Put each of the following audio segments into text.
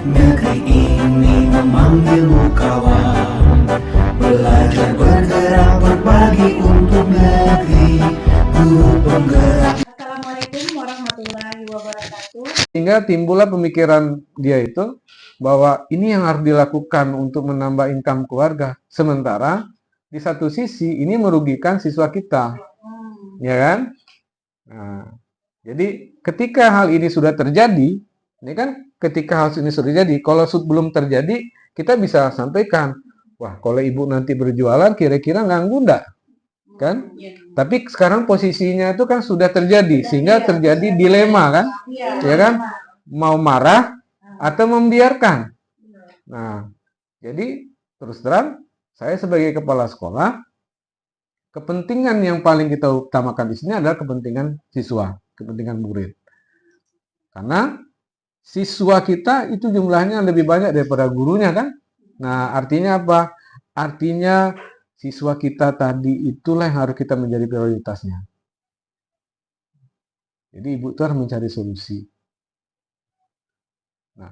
Negeri ini memanggilmu kawan, belajar bergerak berbagi untuk negeri, guru penggerak. Assalamualaikum warahmatullahi wabarakatuh. Sehingga timbullah pemikiran dia itu bahwa ini yang harus dilakukan untuk menambah income keluarga. Sementara di satu sisi ini merugikan siswa kita, ya kan? Nah, jadi ketika hal ini sudah terjadi, ini kan ketika hal ini sudah terjadi, kalau belum terjadi, kita bisa sampaikan, wah kalau ibu nanti berjualan kira-kira ganggu enggak? Kan? Tapi sekarang posisinya itu kan sudah terjadi, sehingga terjadi dilema kan? Ya kan? Mau marah atau membiarkan. Nah, jadi terus terang, saya sebagai kepala sekolah, kepentingan yang paling kita utamakan di sini adalah kepentingan siswa, kepentingan murid. Karena siswa kita itu jumlahnya lebih banyak daripada gurunya kan? Nah, artinya apa? Artinya siswa kita tadi itulah yang harus kita menjadi prioritasnya. Jadi ibu itu harus mencari solusi. Nah,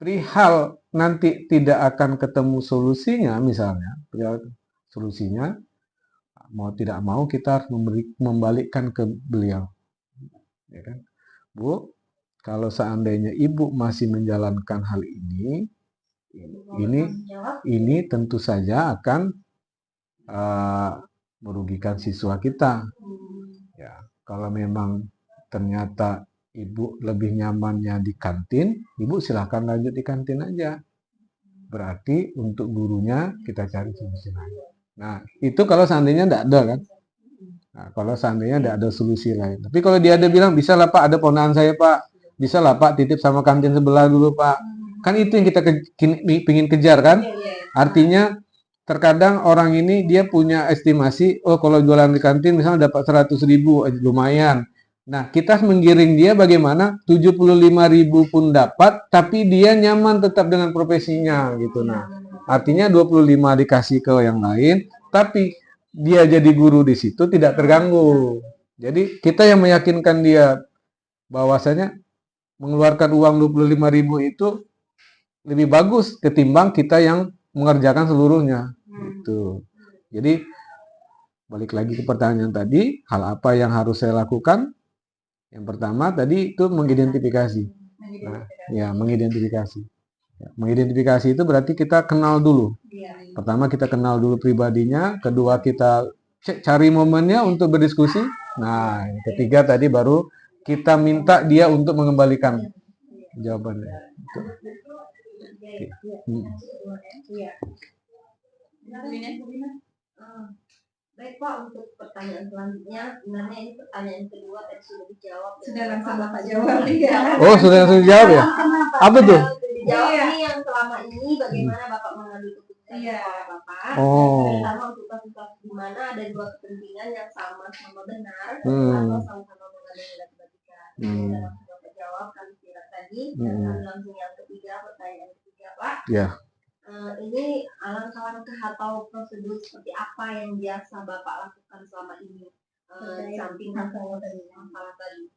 perihal nanti tidak akan ketemu solusinya, misalnya, solusinya, mau tidak mau kita harus membalikkan ke beliau. Ya kan? Bu, kalau seandainya ibu masih menjalankan hal ini tentu saja akan merugikan siswa kita. Ya, kalau memang ternyata ibu lebih nyamannya di kantin, ibu silahkan lanjut di kantin aja. Berarti untuk gurunya kita cari solusi lain. Nah, itu kalau seandainya tidak ada kan? Nah, kalau seandainya tidak ada solusi lain. Tapi kalau dia ada bilang, bisa lah Pak, ada ponakan saya Pak. Bisa lah Pak, titip sama kantin sebelah dulu Pak. Kan itu yang kita ingin kejar kan? Artinya terkadang orang ini dia punya estimasi, oh kalau jualan di kantin misalnya dapat 100.000, lumayan. Nah, kita menggiring dia bagaimana 75.000 pun dapat, tapi dia nyaman tetap dengan profesinya gitu. Nah, artinya 25 dikasih ke yang lain, tapi dia jadi guru di situ tidak terganggu. Jadi kita yang meyakinkan dia bahwasanya mengeluarkan uang 25.000 itu lebih bagus ketimbang kita yang mengerjakan seluruhnya. Gitu. Jadi balik lagi ke pertanyaan tadi, hal apa yang harus saya lakukan? Yang pertama tadi itu mengidentifikasi. Nah, ya mengidentifikasi. Ya, mengidentifikasi itu berarti kita kenal dulu. Pertama kita kenal dulu pribadinya, kedua kita cari momennya untuk berdiskusi. Nah, yang ketiga tadi baru kita minta dia untuk mengembalikan jawabannya. Baik Pak, untuk pertanyaan selanjutnya, sebenarnya ini pertanyaan kedua tadi sudah dijawab. Sudah langsung Bapak jawab. Oh, sudah langsung dijawab ya? Apa tuh? Dijawab ini yang selama ini bagaimana Bapak mengambil keputusan sekolah Bapak. Oh. Pertama untuk kasus-kasus di mana ada dua kepentingan yang sama-sama benar atau sama-sama mengandung nilai kebaikan. Dalam Bapak jawab kami kira tadi. Dan langsung yang ketiga, pertanyaan ketiga Pak. Ya. Ini langkah-langkah atau prosedur seperti apa yang biasa Bapak lakukan selama ini? Samping masalah tadi.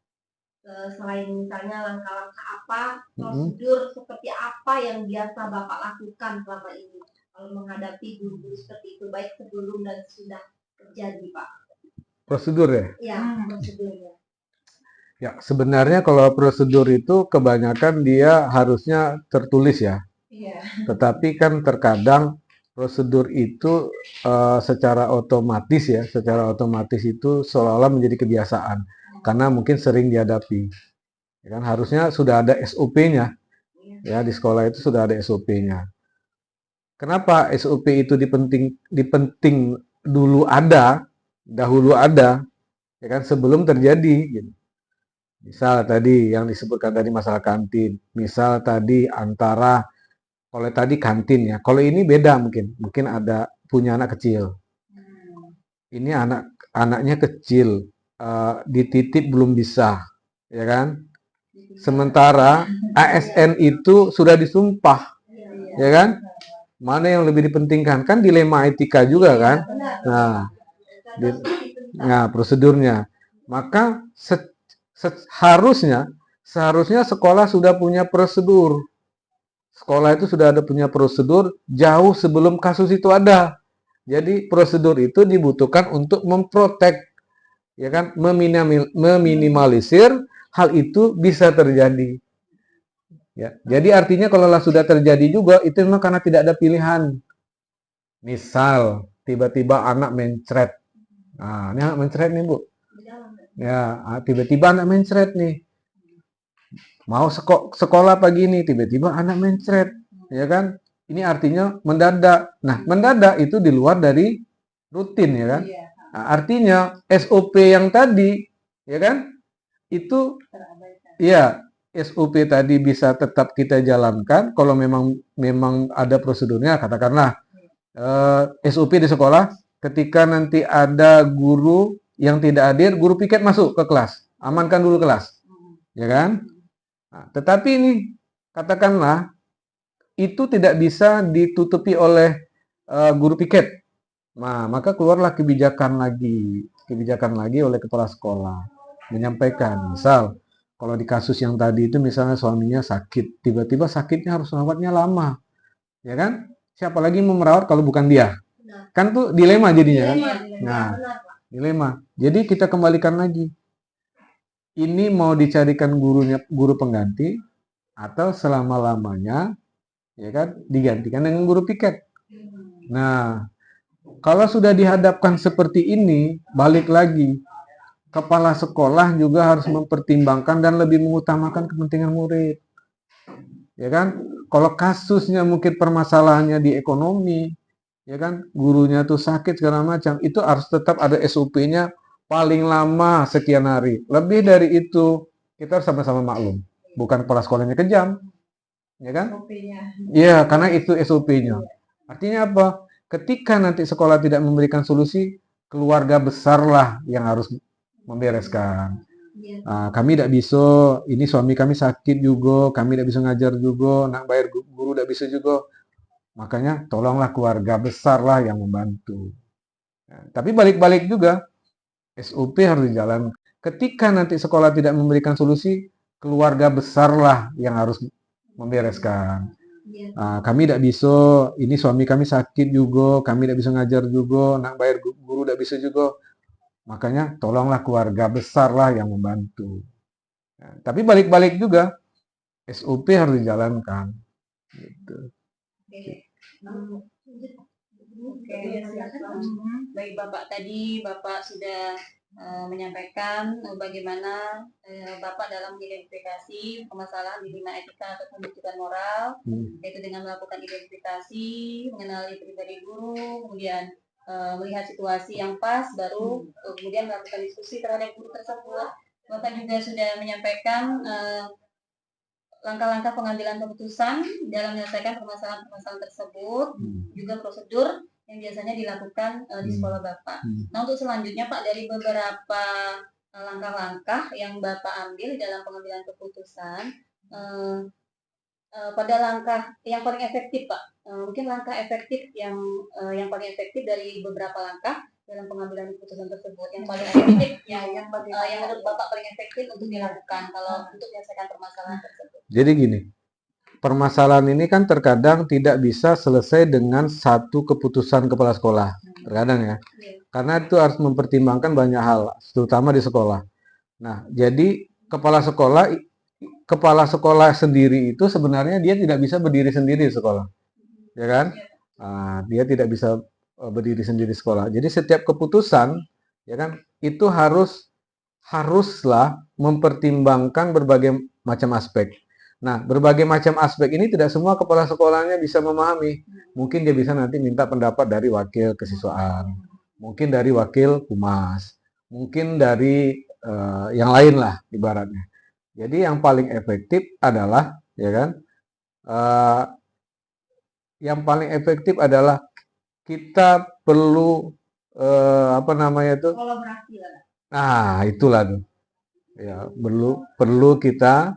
Selain misalnya langkah-langkah apa, prosedur seperti apa yang biasa Bapak lakukan selama ini kalau menghadapi guru-guru seperti itu, baik sebelum dan sudah terjadi Pak? Prosedur ya? Ya, prosedurnya. Ya, sebenarnya kalau prosedur itu kebanyakan dia harusnya tertulis ya. Tetapi kan terkadang prosedur itu secara otomatis itu seolah-olah menjadi kebiasaan karena mungkin sering dihadapi. Ya kan harusnya sudah ada SOP-nya. Ya, di sekolah itu sudah ada SOP-nya. Kenapa SOP itu dipenting dahulu ada, ya kan sebelum terjadi gitu. Misal tadi yang disebutkan tadi masalah kantin, misal tadi antara kalau tadi kantin ya, kalau ini beda mungkin ada punya anak kecil. Ini anaknya kecil, dititip belum bisa, ya kan? Sementara ASN itu sudah disumpah, ya kan? Mana yang lebih dipentingkan? Kan dilema etika juga kan? Nah, prosedurnya. Maka seharusnya sekolah sudah punya prosedur. sekolah itu sudah ada punya prosedur jauh sebelum kasus itu ada. Jadi prosedur itu dibutuhkan untuk memprotek, ya kan, meminimalisir hal itu bisa terjadi. Ya, jadi artinya kalau sudah terjadi juga itu memang karena tidak ada pilihan. Misal tiba-tiba anak mencret, nah ini anak mencret nih Bu, ya tiba-tiba anak mencret nih, mau sekolah pagi ini tiba-tiba anak mencret, ya kan? Ini artinya mendadak. Nah, mendadak itu di luar dari rutin, ya kan? Nah, artinya SOP yang tadi, ya kan? Itu iya, SOP tadi bisa tetap kita jalankan kalau memang ada prosedurnya, katakanlah SOP di sekolah ketika nanti ada guru yang tidak hadir, guru piket masuk ke kelas, amankan dulu kelas, ya kan? Nah, tetapi ini katakanlah itu tidak bisa ditutupi oleh guru piket. Nah, maka keluarlah kebijakan lagi oleh kepala sekolah menyampaikan, misal kalau di kasus yang tadi itu misalnya suaminya sakit, tiba-tiba sakitnya harus rawatnya lama, ya kan? Siapa lagi mau merawat kalau bukan dia? Kan tuh dilema jadinya kan? Nah, dilema. Jadi kita kembalikan lagi. Ini mau dicarikan guru pengganti atau selama-lamanya, ya kan, digantikan dengan guru piket. Nah, kalau sudah dihadapkan seperti ini, balik lagi, kepala sekolah juga harus mempertimbangkan dan lebih mengutamakan kepentingan murid. Ya kan? Kalau kasusnya mungkin permasalahannya di ekonomi, ya kan, gurunya tuh sakit segala macam, itu harus tetap ada SOP-nya paling lama sekian hari. Lebih dari itu, kita harus sama-sama maklum. Bukan kepala sekolahnya kejam, ya kan? Iya, karena itu SOP-nya. Artinya apa? Ketika nanti sekolah tidak memberikan solusi, keluarga besarlah yang harus membereskan. Kami tidak bisa, ini suami kami sakit juga, kami tidak bisa ngajar juga, nak bayar guru tidak bisa juga. Makanya tolonglah keluarga besarlah yang membantu. Nah, tapi balik-balik juga, SOP harus dijalankan. Ketika nanti sekolah tidak memberikan solusi, keluarga besarlah yang harus membereskan. Kami tidak bisa, ini suami kami sakit juga, kami tidak bisa ngajar juga, nak bayar guru tidak bisa juga. Makanya tolonglah keluarga besarlah yang membantu. Nah, tapi balik-balik juga, SOP harus dijalankan. Gitu. Oke, baik Bapak, tadi Bapak sudah menyampaikan bagaimana Bapak dalam mengidentifikasi permasalahan dilema etika atau pembentukan moral, yaitu dengan melakukan identifikasi, mengenali pribadi guru, kemudian melihat situasi yang pas, baru kemudian melakukan diskusi terhadap guru tersebut. Bapak juga sudah menyampaikan langkah-langkah pengambilan keputusan dalam menyelesaikan permasalahan-permasalahan tersebut, juga prosedur yang biasanya dilakukan di sekolah Bapak. Nah, untuk selanjutnya Pak, dari beberapa langkah-langkah yang Bapak ambil dalam pengambilan keputusan, pada langkah yang paling efektif Pak, mungkin langkah efektif yang paling efektif dari beberapa langkah dalam pengambilan keputusan tersebut, yang paling efektif, yang menurut Bapak paling efektif untuk dilakukan kalau untuk menyelesaikan permasalahan tersebut. Jadi gini, permasalahan ini kan terkadang tidak bisa selesai dengan satu keputusan kepala sekolah, terkadang ya, karena itu harus mempertimbangkan banyak hal, terutama di sekolah. Nah, jadi kepala sekolah sendiri itu sebenarnya dia tidak bisa berdiri sendiri di sekolah, ya kan? Dia tidak bisa berdiri sendiri di sekolah. Jadi setiap keputusan, ya kan, itu haruslah mempertimbangkan berbagai macam aspek. Nah, berbagai macam aspek ini tidak semua kepala sekolahnya bisa memahami. Mungkin dia bisa nanti minta pendapat dari wakil kesiswaan, mungkin dari wakil humas, mungkin dari yang lain lah ibaratnya. Jadi yang paling efektif adalah, ya kan, yang paling efektif adalah kita perlu kolaborasi lah. Nah, itulah tuh. Ya, perlu kita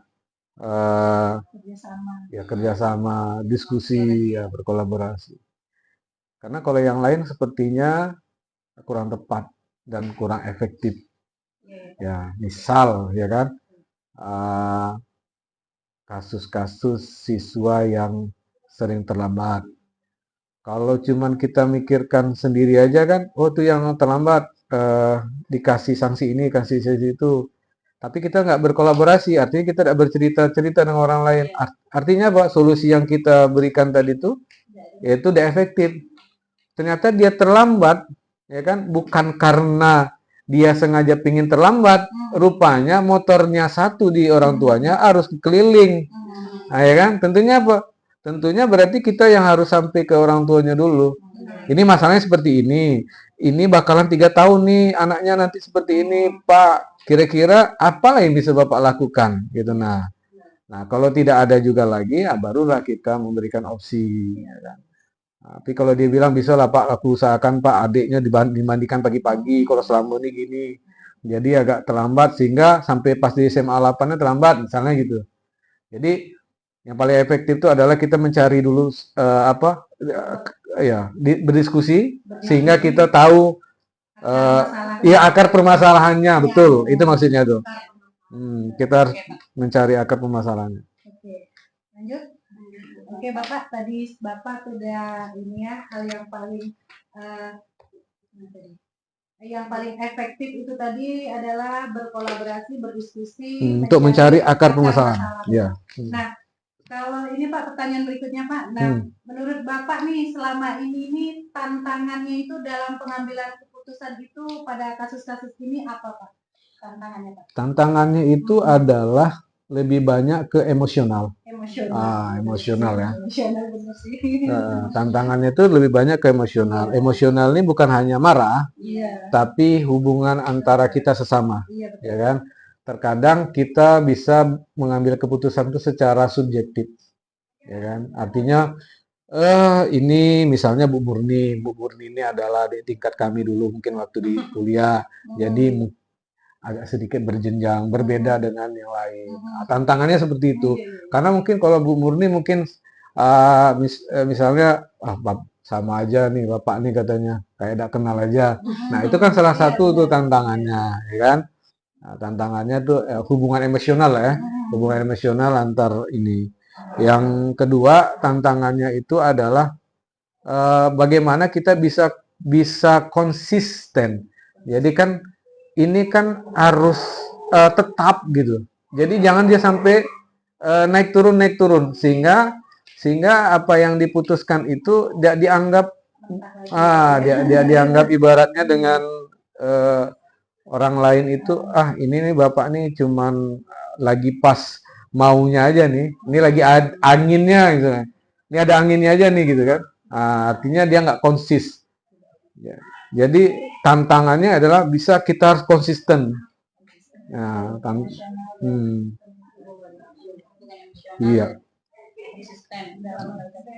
kerjasama, diskusi, ya, berkolaborasi. Karena kalau yang lain sepertinya kurang tepat dan kurang efektif. Ya, misal, ya kan, kasus-kasus siswa yang sering terlambat. Kalau cuman kita mikirkan sendiri aja kan, oh tuh yang terlambat dikasih sanksi ini, kasih sanksi itu. Tapi kita nggak berkolaborasi, artinya kita tidak bercerita-cerita dengan orang lain. Artinya apa? Solusi yang kita berikan tadi itu, yaitu tidak efektif. Ternyata dia terlambat, ya kan? Bukan karena dia sengaja pingin terlambat, rupanya motornya satu di orang tuanya harus keliling. Nah, ya kan? Tentunya apa? Tentunya berarti kita yang harus sampai ke orang tuanya dulu. Ini masalahnya seperti ini. Ini bakalan 3 tahun nih anaknya nanti seperti ini, Pak. Kira-kira apa yang bisa Bapak lakukan? Gitu. Nah, kalau tidak ada juga lagi, ya barulah kita memberikan opsi. Ya kan? Tapi kalau dia bilang bisa lah Pak, aku usahakan Pak adiknya dimandikan pagi-pagi. Kalau selama ini gini, jadi agak terlambat sehingga sampai pas di SMA 8-nya terlambat, misalnya gitu. Jadi yang paling efektif itu adalah kita mencari dulu berdiskusi sehingga kita tahu akar permasalahannya, betul. Itu maksudnya tuh. Kita harus mencari akar permasalahannya. Oke, lanjut. Oke, Bapak, tadi Bapak sudah ini ya, hal yang paling efektif itu tadi adalah berkolaborasi, berdiskusi untuk mencari akar permasalahan. Ya. Nah, kalau ini Pak, pertanyaan berikutnya Pak. Nah, menurut Bapak nih selama ini tantangannya itu dalam pengambilan keputusan itu pada kasus-kasus ini apa Pak? Tantangannya Pak? Tantangannya itu adalah lebih banyak ke emosional. Emosional ya. Tantangannya itu lebih banyak ke emosional. Emosional ini bukan hanya marah, tapi hubungan antara kita sesama, ya kan? Terkadang kita bisa mengambil keputusan itu secara subjektif, ya kan? Artinya, ini misalnya Bu Murni ini adalah di tingkat kami dulu mungkin waktu di kuliah, jadi agak sedikit berjenjang, berbeda dengan yang lain. Tantangannya seperti itu. Karena mungkin kalau Bu Murni mungkin misalnya sama aja nih Bapak nih katanya, kayak tidak kenal aja. Nah, itu kan salah satu tuh tantangannya, ya kan? Nah, tantangannya tuh hubungan emosional ya, hubungan emosional antar ini. Yang kedua tantangannya itu adalah bagaimana kita bisa konsisten. Jadi kan ini kan harus tetap gitu. Jadi jangan dia sampai naik turun sehingga apa yang diputuskan itu tidak dianggap dia dianggap ibaratnya dengan orang lain itu ini nih Bapak nih cuman lagi pas maunya aja nih. Ini lagi anginnya gitu. Ini ada anginnya aja nih gitu kan. Artinya dia nggak konsis. Ya. Jadi tantangannya adalah bisa kita harus konsisten. Nah, iya.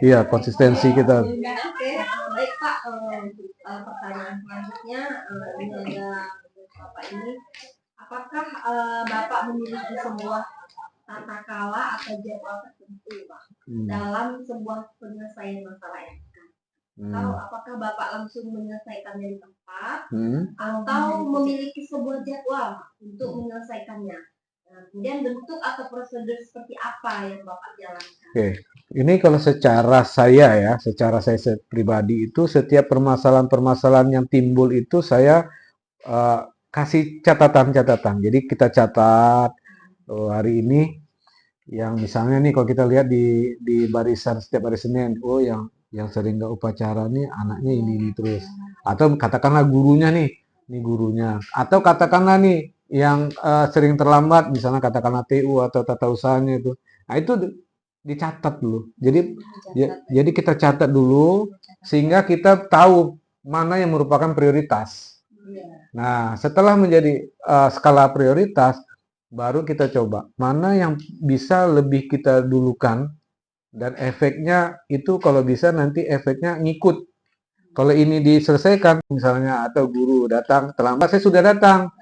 Iya, konsistensi kita. Baik Pak, pertanyaan selanjutnya ini ada Bapak ini, apakah Bapak memiliki sebuah tata krala atau jadwal tertentu Pak dalam sebuah penyelesaian masalah etika? Atau apakah Bapak langsung menyelesaikannya di tempat atau memiliki sebuah jadwal untuk menyelesaikannya? Kemudian bentuk atau prosedur seperti apa yang Bapak jalankan? Oke, ini kalau secara saya pribadi itu setiap permasalahan yang timbul itu saya kasih catatan. Jadi kita catat hari ini yang misalnya nih kalau kita lihat di barisan setiap hari Senin, yang sering nggak upacara nih anaknya ini terus, atau katakanlah gurunya nih gurunya, atau katakanlah nih yang sering terlambat misalnya katakanlah TU atau tata usahanya itu, nah itu dicatat dulu. Jadi kita catat dulu sehingga kita tahu mana yang merupakan prioritas. Nah setelah menjadi skala prioritas baru kita coba mana yang bisa lebih kita dulukan. Dan efeknya itu kalau bisa nanti efeknya ngikut. Kalau ini diselesaikan misalnya atau guru datang terlambat, saya sudah datang.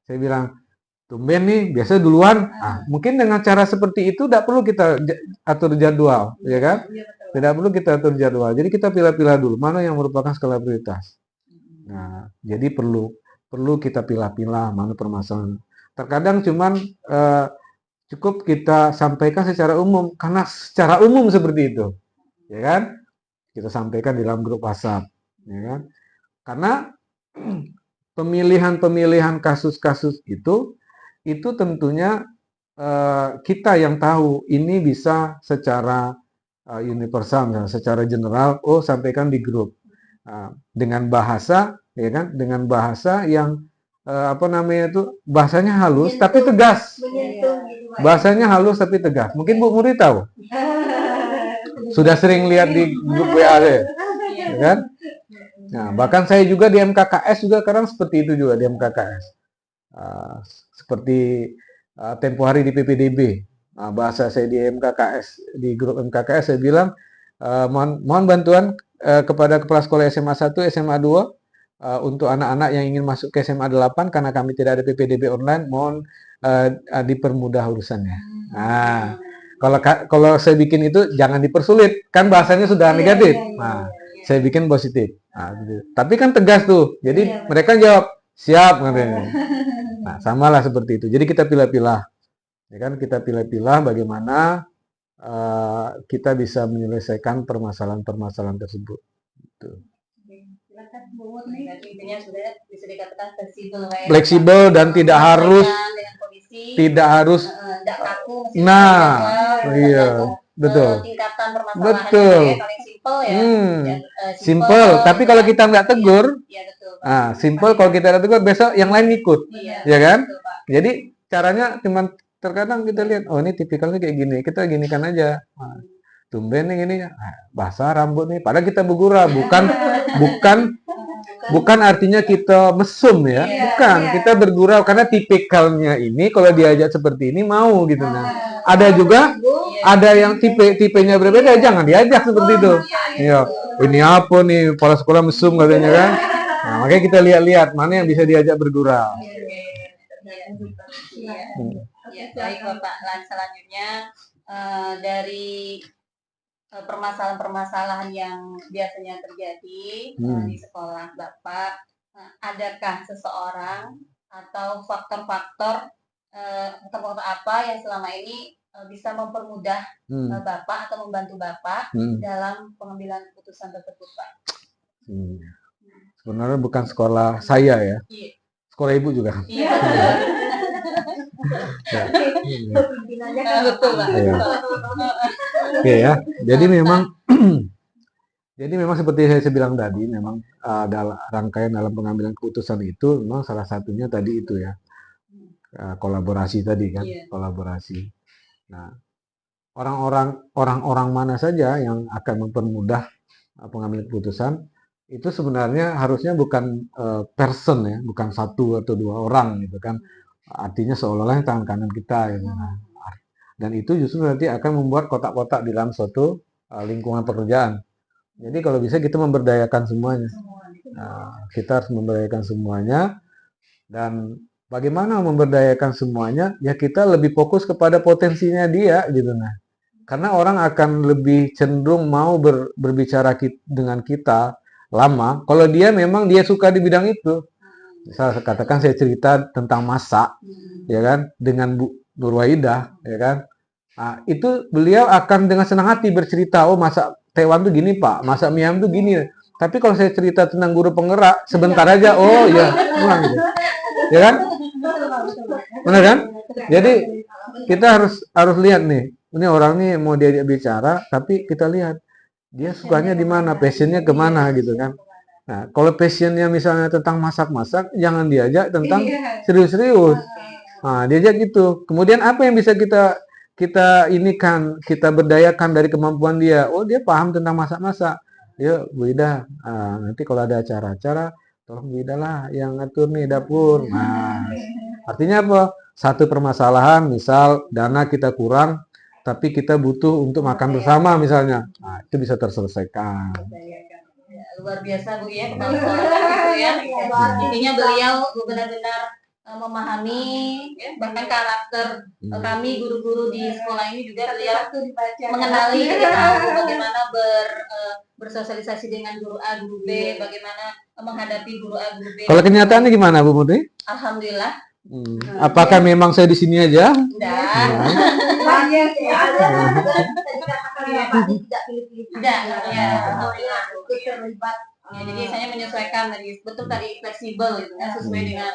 Saya bilang, tumben nih, biasa duluan. Mungkin dengan cara seperti itu tidak perlu kita atur jadwal, ya kan? Tidak perlu kita atur jadwal. Jadi kita pilih-pilih dulu mana yang merupakan skala prioritas. Nah, jadi perlu kita pilih-pilih mana permasalahan. Terkadang cuman cukup kita sampaikan secara umum, karena secara umum seperti itu, ya kan? Kita sampaikan di dalam grup WhatsApp, ya kan? Karena pemilihan kasus-kasus itu tentunya kita yang tahu. Ini bisa secara universal, misalnya, secara general. Oh, sampaikan di grup dengan bahasa, ya kan? Dengan bahasa yang bahasanya halus Menyentuh. tapi tegas. Menyentuh gitu, Pak. Bahasanya halus tapi tegas. Mungkin Bu Muri tahu. Sudah sering lihat di grup WA deh, ya kan? Nah, bahkan saya juga di MKKS juga kadang seperti itu juga di MKKS. Seperti tempo hari di PPDB. Bahasa saya di MKKS, di grup MKKS saya bilang, mohon bantuan kepada kepala sekolah SMA 1, SMA 2 untuk anak-anak yang ingin masuk ke SMA 8 karena kami tidak ada PPDB online, mohon dipermudah urusannya. Nah, kalau saya bikin itu jangan dipersulit, kan bahasanya sudah negatif. Nah, saya bikin positif. Nah, gitu. Tapi kan tegas tuh. Jadi mereka jawab, siap katanya. Nah, samalah seperti itu. Jadi kita pilah-pilah. Ya kan, kita pilah-pilah bagaimana kita bisa menyelesaikan permasalahan-permasalahan tersebut. Gitu. Silakan Bu Murni. Intinya sudah bisa dikatakan fleksibel, Fleksibel dan tidak harus dengan kondisi, tidak harus tidak kaku. Nah, iya, betul. Tingkatan permasalahan Betul. paling simpel ya. Simple. Tapi kalau kita nggak tegur, iya, betul, Pak. simple kalau kita nggak tegur, besok yang lain ikut, Iya, ya kan? betul, Pak. Jadi caranya cuman terkadang kita lihat, oh ini tipikalnya kayak gini, kita ginikan aja. Nah, tumben nih gini, basah rambut nih. Padahal kita bergurau, bukan artinya kita mesum ya, bukan. Kita bergurau karena tipikalnya ini kalau diajak seperti ini mau gitu. Nah, ada juga ada yang tipenya berbeda, jangan diajak seperti itu. Iya, ini apa nih, kepala sekolah mesum katanya kan. Nah, makanya kita lihat-lihat mana yang bisa diajak bergurau. Ya, baik Bapak. Selanjutnya dari permasalahan-permasalahan yang biasanya terjadi di sekolah Bapak, adakah seseorang atau faktor-faktor apa yang selama ini bisa mempermudah Bapak atau membantu Bapak dalam pengambilan keputusan tersebut, Pak? Sebenarnya bukan sekolah saya ya, sekolah ibu juga. Iya. Pimpinannya kan Betul, Pak. Oke ya, jadi memang seperti saya bilang tadi, memang dalam rangkaian dalam pengambilan keputusan itu memang salah satunya tadi itu ya, kolaborasi tadi kan, kolaborasi. Nah, orang-orang mana saja yang akan mempermudah pengambilan keputusan itu sebenarnya harusnya bukan person ya, bukan satu atau dua orang gitu kan. Artinya seolah-olah tangan kanan kita gitu. Dan itu justru nanti akan membuat kotak-kotak di dalam suatu lingkungan pekerjaan. Jadi kalau bisa kita memberdayakan semuanya. Kita harus memberdayakan semuanya. Dan bagaimana memberdayakan semuanya? Ya kita lebih fokus kepada potensinya dia gitu. Nah, karena orang akan lebih cenderung mau berbicara dengan kita lama kalau dia memang dia suka di bidang itu. Misal katakan saya cerita tentang masak, ya kan, dengan Bu Nurwaidah, ya kan. Nah, itu beliau akan dengan senang hati bercerita, oh masak tewan tuh gini Pak, masak mie ayam tuh gini. Tapi kalau saya cerita tentang guru penggerak, sebentar aja, oh ya, pulang gitu. Ya kan? Benar kan? Jadi kita harus lihat nih, ini orang nih mau diajak bicara, tapi kita lihat dia sukanya di mana, passionnya kemana gitu kan. Nah, kalau passionnya misalnya tentang masak-masak, jangan diajak tentang serius-serius. Nah, diajak gitu. Kemudian apa yang bisa kita berdayakan dari kemampuan dia? Oh, dia paham tentang masak-masak. Yuk, Bu Ida, nanti kalau ada acara-acara, tolong Bu Ida lah yang ngatur nih dapur. Nah, artinya apa? Satu permasalahan, misal dana kita kurang, tapi kita butuh untuk makan bersama misalnya. Nah, itu bisa terselesaikan. Luar biasa Bu ya, kepala sekolahnya gitu ya. Intinya beliau benar-benar memahami ya, bahkan karakter kami guru-guru di sekolah ini juga beliau mengenali, tahu bagaimana bersosialisasi dengan guru A, guru B, bagaimana menghadapi guru A, guru B. Kalau kenyataannya gimana Bu Murni? Alhamdulillah Apakah memang saya di sini aja? Enggak. Iya sih, ada bisa dikatakan Bapak ini tidak pilih-pilih. Tidak, ya. Semuanya ikut terlibat. Ya, jadi saya menyesuaikan tadi, betul tadi fleksibel gitu kan, sesuai dengan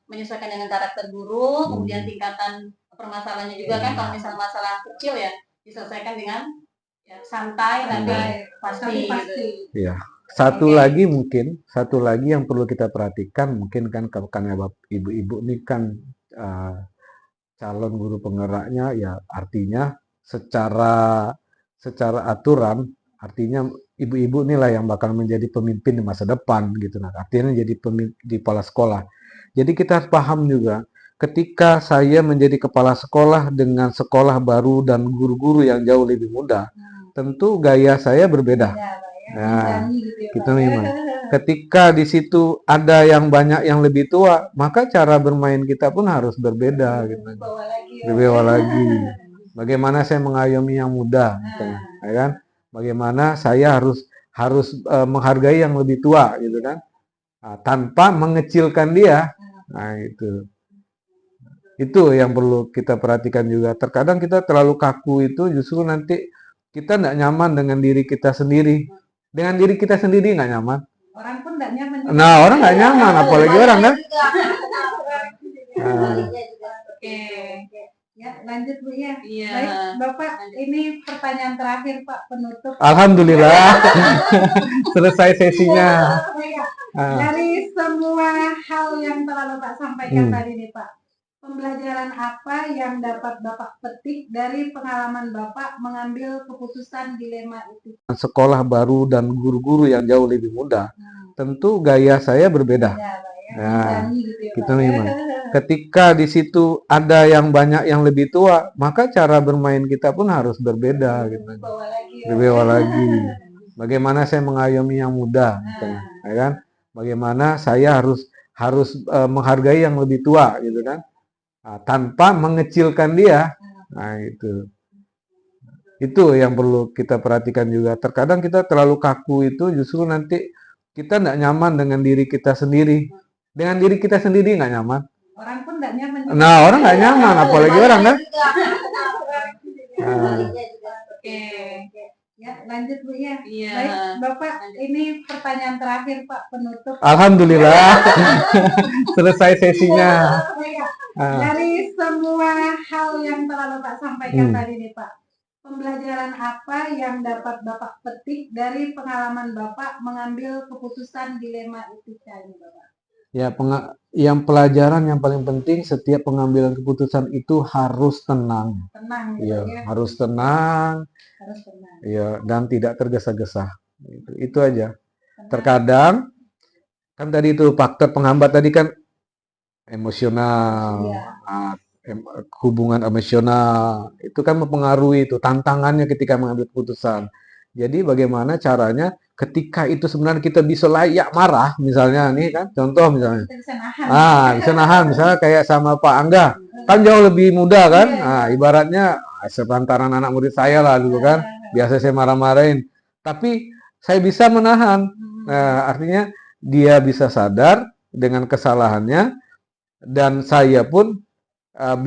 menyesuaikan dengan karakter guru, kemudian tingkatan permasalahannya juga kan, kalau misalnya masalah kecil ya diselesaikan dengan ya, santai tapi pasti. Gitu. Iya. Satu lagi yang perlu kita perhatikan mungkin kan karena ibu-ibu ini kan calon guru penggeraknya, ya artinya secara aturan artinya ibu-ibu inilah yang bakal menjadi pemimpin di masa depan gitu. Nah, artinya jadi pemimpin di kepala sekolah. Jadi kita harus paham juga ketika saya menjadi kepala sekolah dengan sekolah baru dan guru-guru yang jauh lebih muda, tentu gaya saya berbeda. Nah, kita memang ketika di situ ada yang banyak yang lebih tua, maka cara bermain kita pun harus berbeda gitu. Berbawa lagi. Bagaimana saya mengayomi yang muda, misalnya, ya kan? Bagaimana saya harus menghargai yang lebih tua gitu kan, tanpa mengecilkan dia. Nah, itu yang perlu kita perhatikan juga. Terkadang kita terlalu kaku, itu justru nanti kita tidak nyaman dengan diri kita sendiri. Dengan diri kita sendiri nggak nyaman. Orang pun nggak nyaman. Nah, orang nggak nyaman, apalagi orang kan. Oke. Ya, lanjut Bu ya. Iya. Baik, Bapak, ini pertanyaan terakhir Pak, penutup. Alhamdulillah, selesai sesinya. Dari semua hal yang telah Bapak sampaikan tadi nih Pak, pembelajaran apa yang dapat Bapak petik dari pengalaman Bapak mengambil keputusan dilema itu? Sekolah baru dan guru-guru yang jauh lebih muda, tentu gaya saya berbeda. Nah, kita memang ketika di situ ada yang banyak yang lebih tua, maka cara bermain kita pun harus berbeda gitu. Berbawa lagi. Bagaimana saya mengayomi yang muda, misalnya, ya kan? Bagaimana saya harus menghargai yang lebih tua gitu kan, tanpa mengecilkan dia. Nah, itu yang perlu kita perhatikan juga. Terkadang kita terlalu kaku, itu justru nanti kita tidak nyaman dengan diri kita sendiri. Dengan diri kita sendiri nggak nyaman. Orang pun nggak nyaman. Nah, orang nggak nyaman, apalagi orang kan. Oke. Ya, lanjut Bu ya. Iya. Baik, Bapak, ini pertanyaan terakhir Pak, penutup. Alhamdulillah, selesai sesinya. Dari semua hal yang telah Bapak sampaikan tadi nih Pak, pembelajaran apa yang dapat Bapak petik dari pengalaman Bapak mengambil keputusan dilema etika ini Bapak? Ya, yang pelajaran yang paling penting setiap pengambilan keputusan itu harus tenang. Tenang, Iya, ya. harus tenang. Harus tenang. Iya, dan tidak tergesa-gesa. Itu aja. Terkadang kan tadi itu faktor penghambat tadi kan emosional, hubungan emosional, itu kan mempengaruhi itu tantangannya ketika mengambil keputusan. Jadi bagaimana caranya ketika itu sebenarnya kita bisa layak marah, misalnya nih kan, contoh misalnya, bisa nahan, misalnya kayak sama Pak Angga, kan jauh lebih muda kan, ibaratnya sepantaran anak murid saya lah dulu kan, biasa saya marah-marahin, tapi saya bisa menahan. Nah, artinya dia bisa sadar dengan kesalahannya, dan saya pun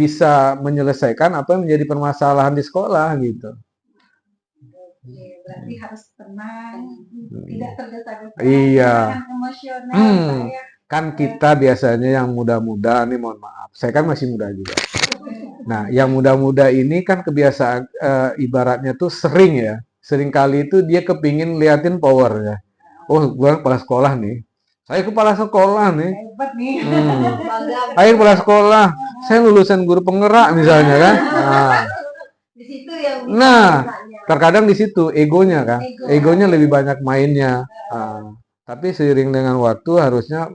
bisa menyelesaikan apa yang menjadi permasalahan di sekolah gitu. Oke, berarti harus tenang, tidak tergesa-gesa, Iya. emosional. Kan kita biasanya yang muda-muda nih, mohon maaf, saya kan masih muda juga. Nah, yang muda-muda ini kan kebiasaan ibaratnya tuh sering kali itu dia kepingin liatin powernya. Oh, gua kepala sekolah nih. Saya kepala sekolah nih. Hebat nih. Saya kepala sekolah. Saya lulusan guru penggerak misalnya kan. Di situ yang terkadang di situ egonya kan. Egonya lebih banyak mainnya. Tapi seiring dengan waktu harusnya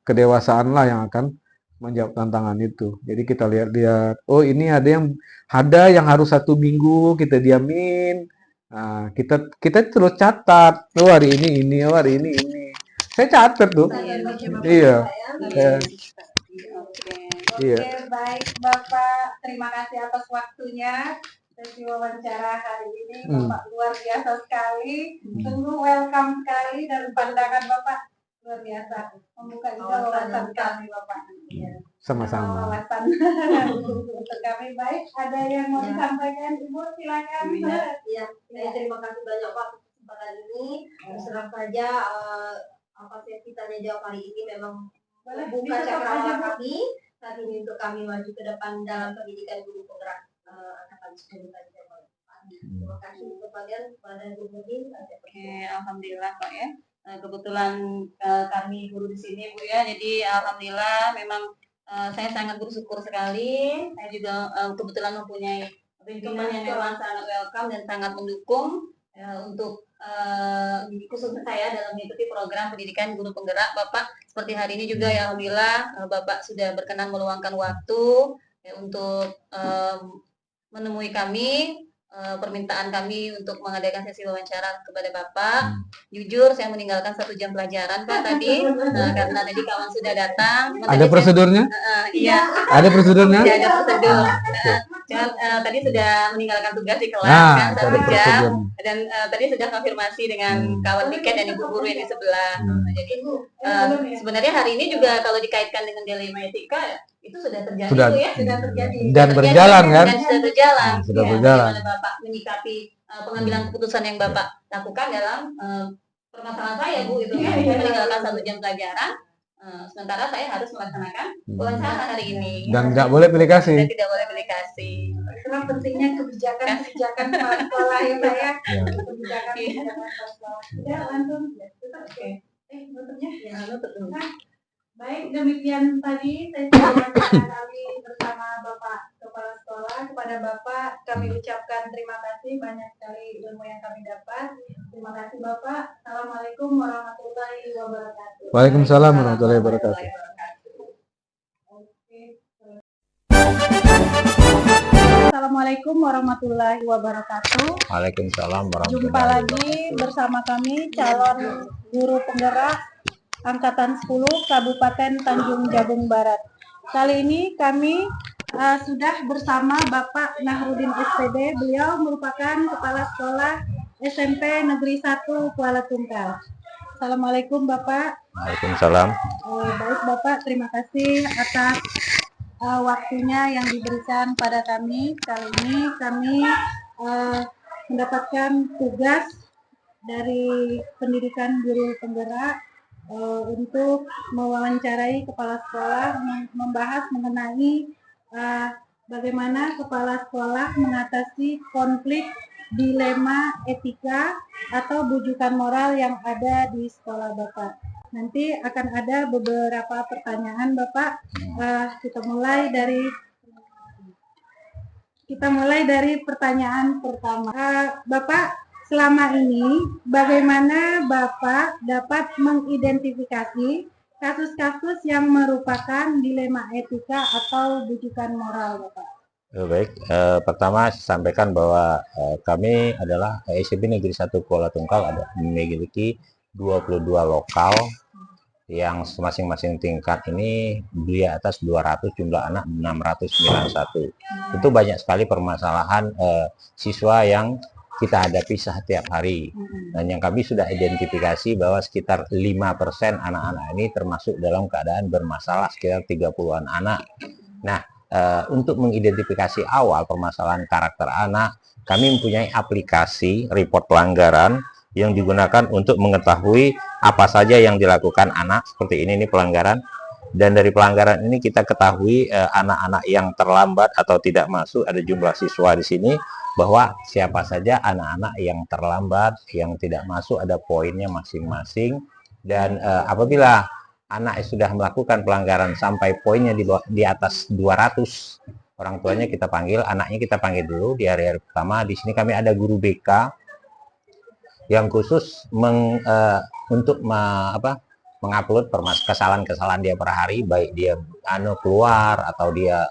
kedewasaan lah yang akan menjawab tantangan itu. Jadi kita lihat-lihat, oh ini ada yang harus 1 minggu kita diamin. Nah, kita terus catat, oh hari ini, oh hari ini. Saya catat tuh. Iya. Oke, baik Bapak, terima kasih atas waktunya. Sesi wawancara hari ini Bapak luar biasa sekali. Sungguh welcome sekali, dan pandangan Bapak luar biasa membuka juga wawasan kami Bapak. Iya. Sama-sama. Wawasan untuk kami. Baik, ada yang mau disampaikan Ibu, silakan. Ya, terima kasih banyak Pak atas kesempatan ini. Terus saja apa sesi tanya jawab hari ini memang buka cakrawala kami saat ini untuk kami maju ke depan dalam pendidikan guru penggerak angkatan 10 tadi. Terima kasih untuk kalian kepada Bu Budin. Oke, alhamdulillah Pak ya. Kebetulan kami guru di sini Bu ya. Jadi alhamdulillah memang saya sangat bersyukur sekali. Saya juga kebetulan mempunyai pimpinan yang memang sangat welcome dan sangat mendukung untuk khususnya saya dalam mengikuti program pendidikan guru penggerak Bapak. Seperti hari ini juga ya alhamdulillah Bapak sudah berkenan meluangkan waktu untuk menemui kami. Permintaan kami untuk mengadakan sesi wawancara kepada Bapak. Jujur saya meninggalkan 1 jam pelajaran Pak tadi karena tadi kawan sudah datang. Ada prosedurnya? Iya. Ada prosedurnya? Tidak ada prosedur. Cuman tadi sudah meninggalkan tugas di kelas kan 1 jam dan tadi sudah konfirmasi dengan kawan piket dan ibu guru yang di sebelah. Jadi sebenarnya hari ini juga kalau dikaitkan dengan dilema etika itu sudah terjadi ya, sudah terjadi dan berjalan kan? Dan sudah berjalan. Sudah berjalan. Bagaimana Bapak menyikapi pengambilan keputusan yang Bapak lakukan dalam permasalahan saya Bu itu kan saya meninggalkan 1 jam pelajaran sementara saya harus melaksanakan wawancara hari ini Dan tidak boleh pilih kasih. dan tidak boleh pilih kasih. Itulah pentingnya kebijakan kepala sekolah ya Pak ya. Kebijakan kepala sekolah. Ya langsung. Oke. Nutupnya? Ya, nutup dulu. Baik, demikian tadi saya wawancara kami bersama Bapak Kepala Sekolah. Kepada Bapak kami ucapkan terima kasih, banyak sekali ilmu yang kami dapat. Terima kasih Bapak. Assalamualaikum warahmatullahi wabarakatuh. Waalaikumsalam warahmatullahi wabarakatuh. Assalamualaikum warahmatullahi wabarakatuh. Waalaikumsalam warahmatullahi Jumpa lagi bersama kami calon guru penggerak Angkatan 10 Kabupaten Tanjung Jabung Barat. Kali ini kami sudah bersama Bapak Nahrudin SPD. Beliau merupakan Kepala Sekolah SMP Negeri 1 Kuala Tungkal. Assalamualaikum Bapak. Waalaikumsalam. Baik Bapak, terima kasih atas waktunya yang diberikan pada kami. Kali ini kami mendapatkan tugas dari pendidikan guru penggerak untuk mewawancarai kepala sekolah, membahas mengenai bagaimana kepala sekolah mengatasi konflik dilema etika atau bujukan moral yang ada di sekolah Bapak. Nanti akan ada beberapa pertanyaan Bapak. Kita mulai dari pertanyaan pertama. Bapak, selama ini bagaimana Bapak dapat mengidentifikasi kasus-kasus yang merupakan dilema etika atau bujukan moral Bapak? Baik, pertama saya sampaikan bahwa kami adalah SMP Negeri 1 Kuala Tungkal memiliki 22 lokal yang masing-masing tingkat ini di atas 200, jumlah anak 691. Itu banyak sekali permasalahan siswa yang kita hadapi setiap hari. Dan yang kami sudah identifikasi bahwa sekitar 5% anak-anak ini termasuk dalam keadaan bermasalah, sekitar 30-an anak. Nah, untuk mengidentifikasi awal permasalahan karakter anak, kami mempunyai aplikasi report pelanggaran yang digunakan untuk mengetahui apa saja yang dilakukan anak. Seperti ini pelanggaran. Dan dari pelanggaran ini kita ketahui anak-anak yang terlambat atau tidak masuk, ada jumlah siswa di sini, bahwa siapa saja anak-anak yang terlambat, yang tidak masuk, ada poinnya masing-masing. Dan apabila anak sudah melakukan pelanggaran sampai poinnya di atas 200, orang tuanya kita panggil, anaknya kita panggil dulu di hari-hari pertama. Di sini kami ada guru BK yang khusus untuk mengupload kesalahan-kesalahan dia per hari, baik dia keluar atau dia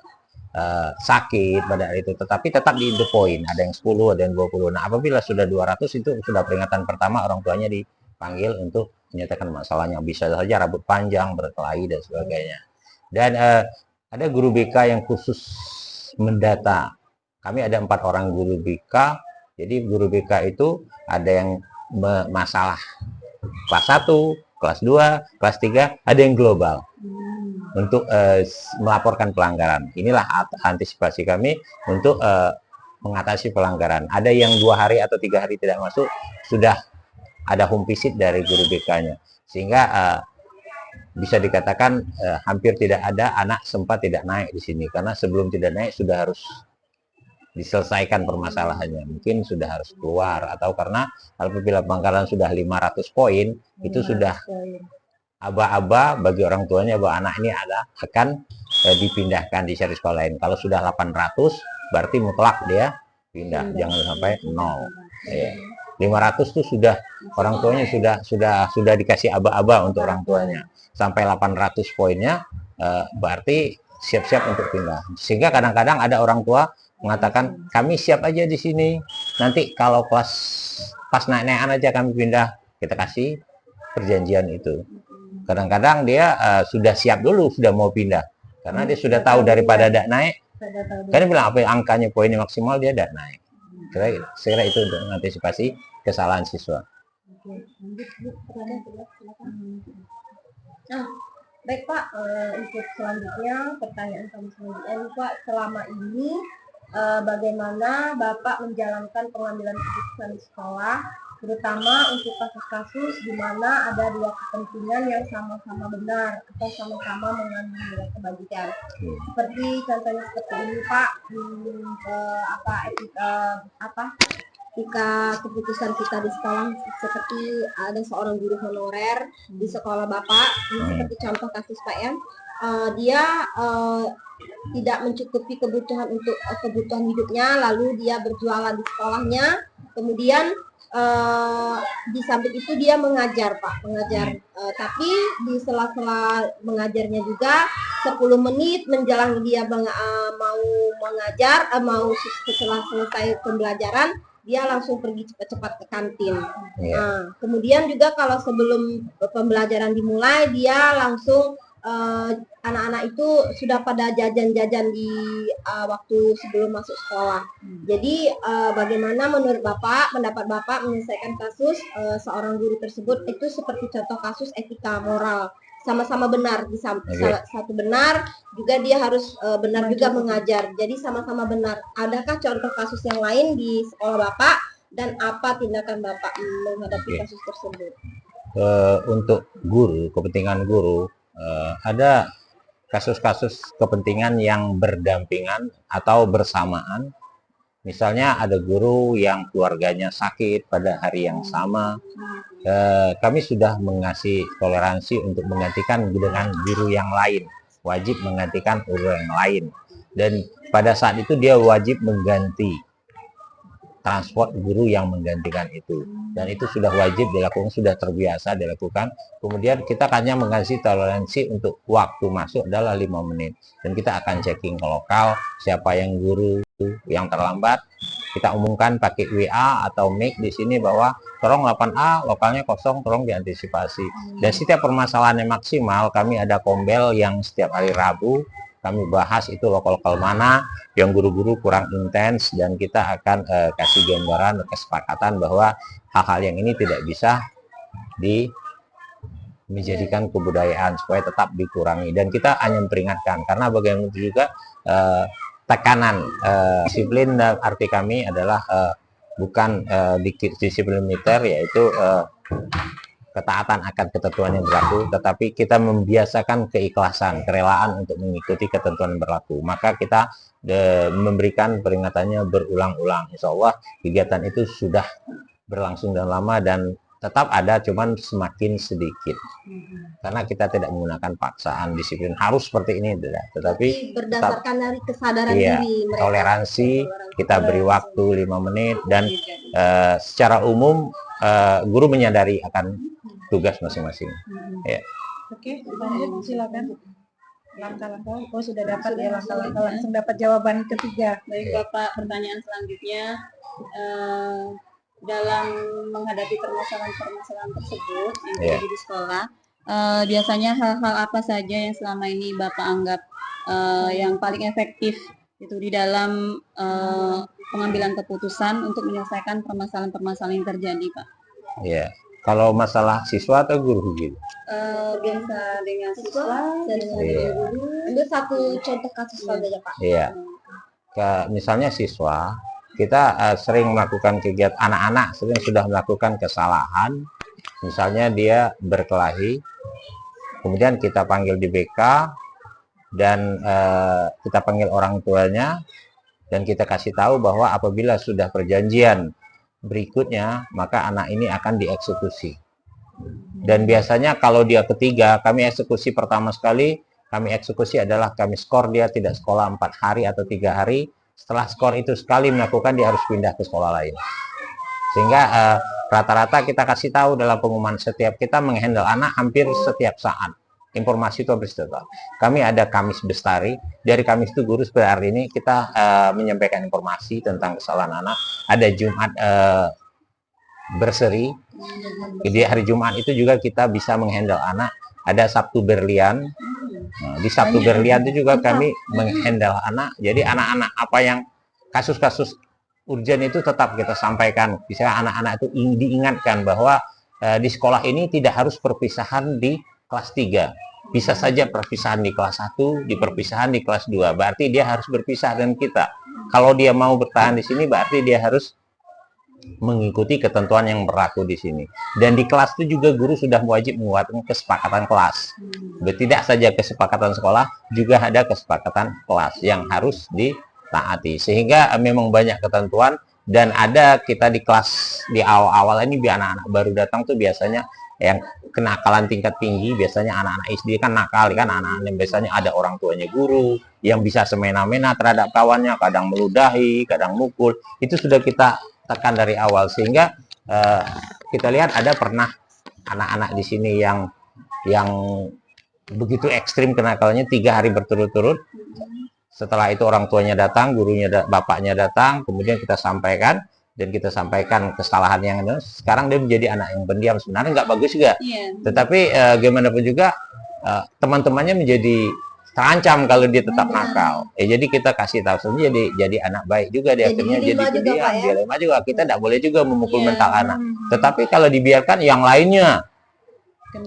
sakit pada hari itu, tetapi tetap di the point, ada yang 10, ada yang 20. Nah, apabila sudah 200 itu sudah peringatan pertama, orang tuanya dipanggil untuk menyatakan masalahnya, bisa saja rambut panjang, berkelahi dan sebagainya. Dan ada guru BK yang khusus mendata. Kami ada 4 orang guru BK. Jadi guru BK itu ada yang masalah kelas 1, kelas 2, kelas 3, ada yang global untuk melaporkan pelanggaran. Inilah antisipasi kami untuk mengatasi pelanggaran. Ada yang 2 hari atau 3 hari tidak masuk, sudah ada home visit dari guru BK-nya. Sehingga bisa dikatakan hampir tidak ada anak sempat tidak naik di sini. Karena sebelum tidak naik sudah harus diselesaikan permasalahannya. Mungkin sudah harus keluar, atau karena apabila pelanggaran sudah 500 poin, itu sudah aba-aba bagi orang tuanya bahwa anak ini akan dipindahkan di seri sekolah lain. Kalau sudah 800, berarti mutlak dia pindah, jangan sampai 0. 500 itu sudah orang tuanya sudah dikasih aba-aba untuk orang tuanya. Sampai 800 poinnya berarti siap-siap untuk pindah. Sehingga kadang-kadang ada orang tua mengatakan, kami siap aja di sini. Nanti kalau kelas pas naik-naikan aja kami pindah. Kita kasih perjanjian itu. Kadang-kadang dia sudah siap dulu, sudah mau pindah. Karena dia sudah tahu daripada tidak naik. Kan dia bilang apa angkanya poinnya maksimal, dia tidak naik. Saya kira itu untuk mengantisipasi kesalahan siswa. Baik Pak, untuk selanjutnya pertanyaan kami selanjutnya nih, Pak, selama ini bagaimana Bapak menjalankan pengambilan keputusan di sekolah, terutama untuk kasus-kasus di mana ada dua kepentingan yang sama-sama benar atau sama-sama mengandung nilai kebajikan. Seperti contohnya seperti ini Pak, ketika keputusan kita di sekolah seperti ada seorang guru honorer di sekolah Bapak, ini seperti contoh kasus Pak ya, dia tidak mencukupi kebutuhan untuk kebutuhan hidupnya, lalu dia berjualan di sekolahnya, kemudian di samping itu dia mengajar Pak, tapi di sela-sela mengajarnya juga 10 menit menjelang dia mau mengajar, setelah selesai pembelajaran dia langsung pergi cepat-cepat ke kantin. Kemudian juga kalau sebelum pembelajaran dimulai dia langsung anak-anak itu sudah pada jajan-jajan di waktu sebelum masuk sekolah. Jadi bagaimana menurut Bapak, pendapat Bapak menyelesaikan kasus seorang guru tersebut itu seperti contoh kasus etika moral, sama-sama benar, di satu benar juga dia harus benar juga mengajar. Jadi sama-sama benar. Adakah contoh kasus yang lain di sekolah Bapak dan apa tindakan Bapak menghadapi kasus tersebut? Untuk guru, kepentingan guru, ada kasus-kasus kepentingan yang berdampingan atau bersamaan. Misalnya ada guru yang keluarganya sakit pada hari yang sama, kami sudah mengasih toleransi untuk menggantikan dengan guru yang lain, wajib menggantikan guru yang lain, dan pada saat itu dia wajib mengganti transport guru yang menggantikan itu, dan itu sudah wajib dilakukan, sudah terbiasa dilakukan. Kemudian kita hanya mengasih toleransi untuk waktu masuk adalah 5 menit, dan kita akan checking ke lokal siapa yang guru yang terlambat. Kita umumkan pakai WA atau mic di sini bahwa tolong 8A lokalnya kosong, tolong diantisipasi. Dan setiap permasalahannya maksimal, kami ada kombel yang setiap hari Rabu kami bahas itu lokal-lokal mana yang guru-guru kurang intens, dan kita akan kasih gambaran kesepakatan bahwa hal-hal yang ini tidak bisa menjadikan kebudayaan supaya tetap dikurangi, dan kita hanya memperingatkan karena bagaimana juga tekanan disiplin, dan arti kami adalah bukan disiplin militer, yaitu ketaatan akan ketentuan yang berlaku, tetapi kita membiasakan keikhlasan, kerelaan untuk mengikuti ketentuan yang berlaku. Maka kita memberikan peringatannya berulang-ulang. Insya Allah kegiatan itu sudah berlangsung dan lama, dan tetap ada, cuman semakin sedikit. Karena kita tidak menggunakan paksaan disiplin harus seperti ini, tetapi berdasarkan dari kesadaran diri mereka. Toleransi, kita beri waktu 5 menit, dan secara umum guru menyadari akan tugas masing-masing. Oke, lanjut silakan. Langkah-langkah, sudah dapat ya langkah-langkah, langsung dapat jawaban ketiga. Baik Bapak, pertanyaan selanjutnya, dalam menghadapi permasalahan-permasalahan tersebut yang terjadi di sekolah, biasanya hal-hal apa saja yang selama ini Bapak anggap yang paling efektif itu di dalam pengambilan keputusan untuk menyelesaikan permasalahan-permasalahan yang terjadi, Pak? Ya, Kalau masalah siswa atau guru gitu? Biasa dengan siswa dan dengan Iya. guru. Ambil satu contoh kasus saja Pak. Iya. Misalnya siswa, kita sering melakukan kegiatan, anak-anak sering sudah melakukan kesalahan, misalnya dia berkelahi, kemudian kita panggil di BK dan kita panggil orang tuanya dan kita kasih tahu bahwa apabila sudah perjanjian berikutnya maka anak ini akan dieksekusi. Dan biasanya kalau dia ketiga, kami eksekusi pertama sekali, kami eksekusi adalah kami skor dia tidak sekolah 4 hari atau 3 hari. Setelah skor itu sekali melakukan, dia harus pindah ke sekolah lain. Sehingga rata-rata kita kasih tahu dalam pengumuman, setiap kita menghandle anak hampir setiap saat. Informasi itu habis total. Kami ada Kamis Bestari. Dari Kamis itu guru seperti hari ini kita menyampaikan informasi tentang kesalahan anak. Ada Jumat berseri. Jadi hari Jumat itu juga kita bisa menghandle anak. Ada Sabtu berlian. Nah, di Sabtu berlian itu juga kami menghandle anak. Jadi anak-anak apa yang kasus-kasus urgen itu tetap kita sampaikan. Bisa anak-anak itu diingatkan bahwa di sekolah ini tidak harus perpisahan di kelas 3. Bisa saja perpisahan di kelas 1, di perpisahan di kelas 2. Berarti dia harus berpisah dengan kita. Kalau dia mau bertahan di sini, berarti dia harus mengikuti ketentuan yang berlaku di sini. Dan di kelas itu juga guru sudah wajib membuatkan kesepakatan kelas. Tidak saja kesepakatan sekolah, juga ada kesepakatan kelas yang harus ditaati. Sehingga memang banyak ketentuan dan ada kita di kelas di awal-awal ini biar anak-anak baru datang tuh biasanya yang kenakalan tingkat tinggi, biasanya anak-anak SD kan nakal kan, anak-anak yang biasanya ada orang tuanya guru yang bisa semena-mena terhadap kawannya, kadang meludahi, kadang mukul. Itu sudah kita tekan dari awal sehingga kita lihat ada pernah anak-anak di sini yang begitu ekstrim kenakalannya 3 hari berturut-turut. Setelah itu orang tuanya datang, gurunya bapaknya datang, kemudian kita sampaikan dan kita sampaikan kesalahan yang ada. Sekarang dia menjadi anak yang pendiam, sebenarnya nggak bagus juga. Tetapi gimana pun juga teman-temannya menjadi terancam kalau dia tetap nakal. Jadi kita kasih tahu saja jadi anak baik juga dia akhirnya jadi pendiam. Dilema juga kita tidak boleh juga memukul mental anak. Tetapi kalau dibiarkan yang lainnya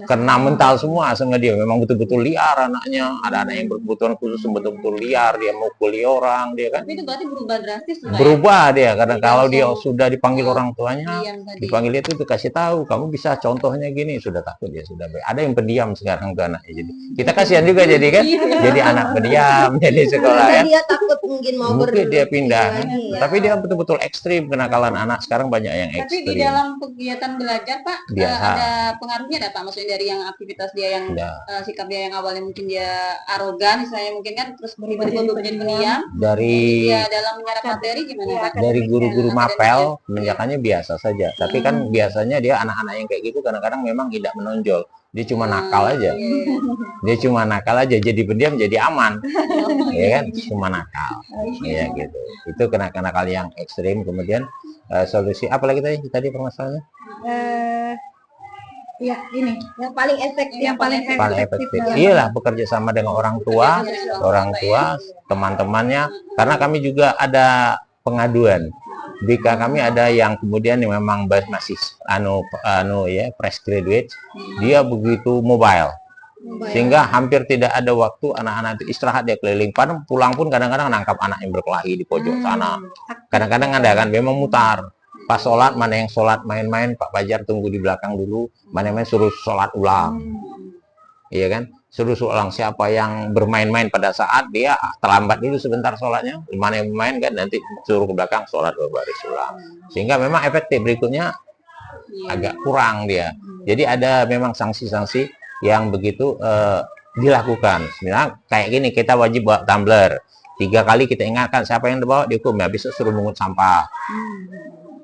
kena mental semua sama dia, memang betul-betul liar anaknya. Ada anak yang berkebutuhan khusus betul-betul liar, dia mukuli orang, dia kan. Tapi itu berarti berubah drastis loh, berubah dia karena kalau dia sudah dipanggil orang tuanya, dipanggil itu kasih tahu, kamu bisa contohnya gini, sudah takut dia sudah baik. Ada yang pendiam sekarang ke anaknya, jadi kita kasihan juga jadi kan, jadi anak pendiam, jadi sekolah ya. Dia takut mungkin mau dia pindah, kan? Tapi dia betul-betul ekstrim kenakalan anak sekarang banyak yang ekstrim. Tapi di dalam kegiatan belajar Pak, ada pengaruhnya ada Pak? Maksudnya dari yang aktivitas dia yang sikap dia yang awalnya mungkin dia arogan misalnya mungkin kan terus berubah menjadi pendiam. Dari dia dalam menyerap materi gimana Pak? Dari guru-guru mapel menjakannya biasa saja. Tapi kan biasanya dia anak-anak yang kayak gitu kadang-kadang memang tidak menonjol. Dia cuma nakal aja. Dia cuma nakal aja jadi pendiam jadi aman. Ya kan? Cuma nakal. Ya gitu. Itu kenakal yang ekstrim. Kemudian solusi apa lagi tadi permasalahannya? Ya ini yang paling efektif. Paling efektif. Iyalah bekerja sama dengan orang tua, teman-temannya. Karena kami juga ada pengaduan. BK kami ada yang kemudian yang memang masih fresh graduate, dia begitu mobile. Sehingga hampir tidak ada waktu anak-anak itu istirahat, dia keliling. Padahal pulang pun kadang-kadang nangkap anak yang berkelahi di pojok sana. Kadang-kadang ada kan memang mutar. Pas sholat, mana yang sholat main-main, Pak Fajar tunggu di belakang dulu, mana yang main suruh sholat ulang. Iya kan? Suruh ulang. Siapa yang bermain-main pada saat dia terlambat dulu sebentar sholatnya, mana yang main kan nanti suruh ke belakang sholat baris ulang. Sehingga memang efektif, berikutnya agak kurang dia. Jadi ada memang sanksi-sanksi yang begitu dilakukan. Sebenarnya kayak gini, kita wajib bawa tumbler. 3 kali kita ingatkan siapa yang dibawa dihukum, ya besok suruh mungut sampah.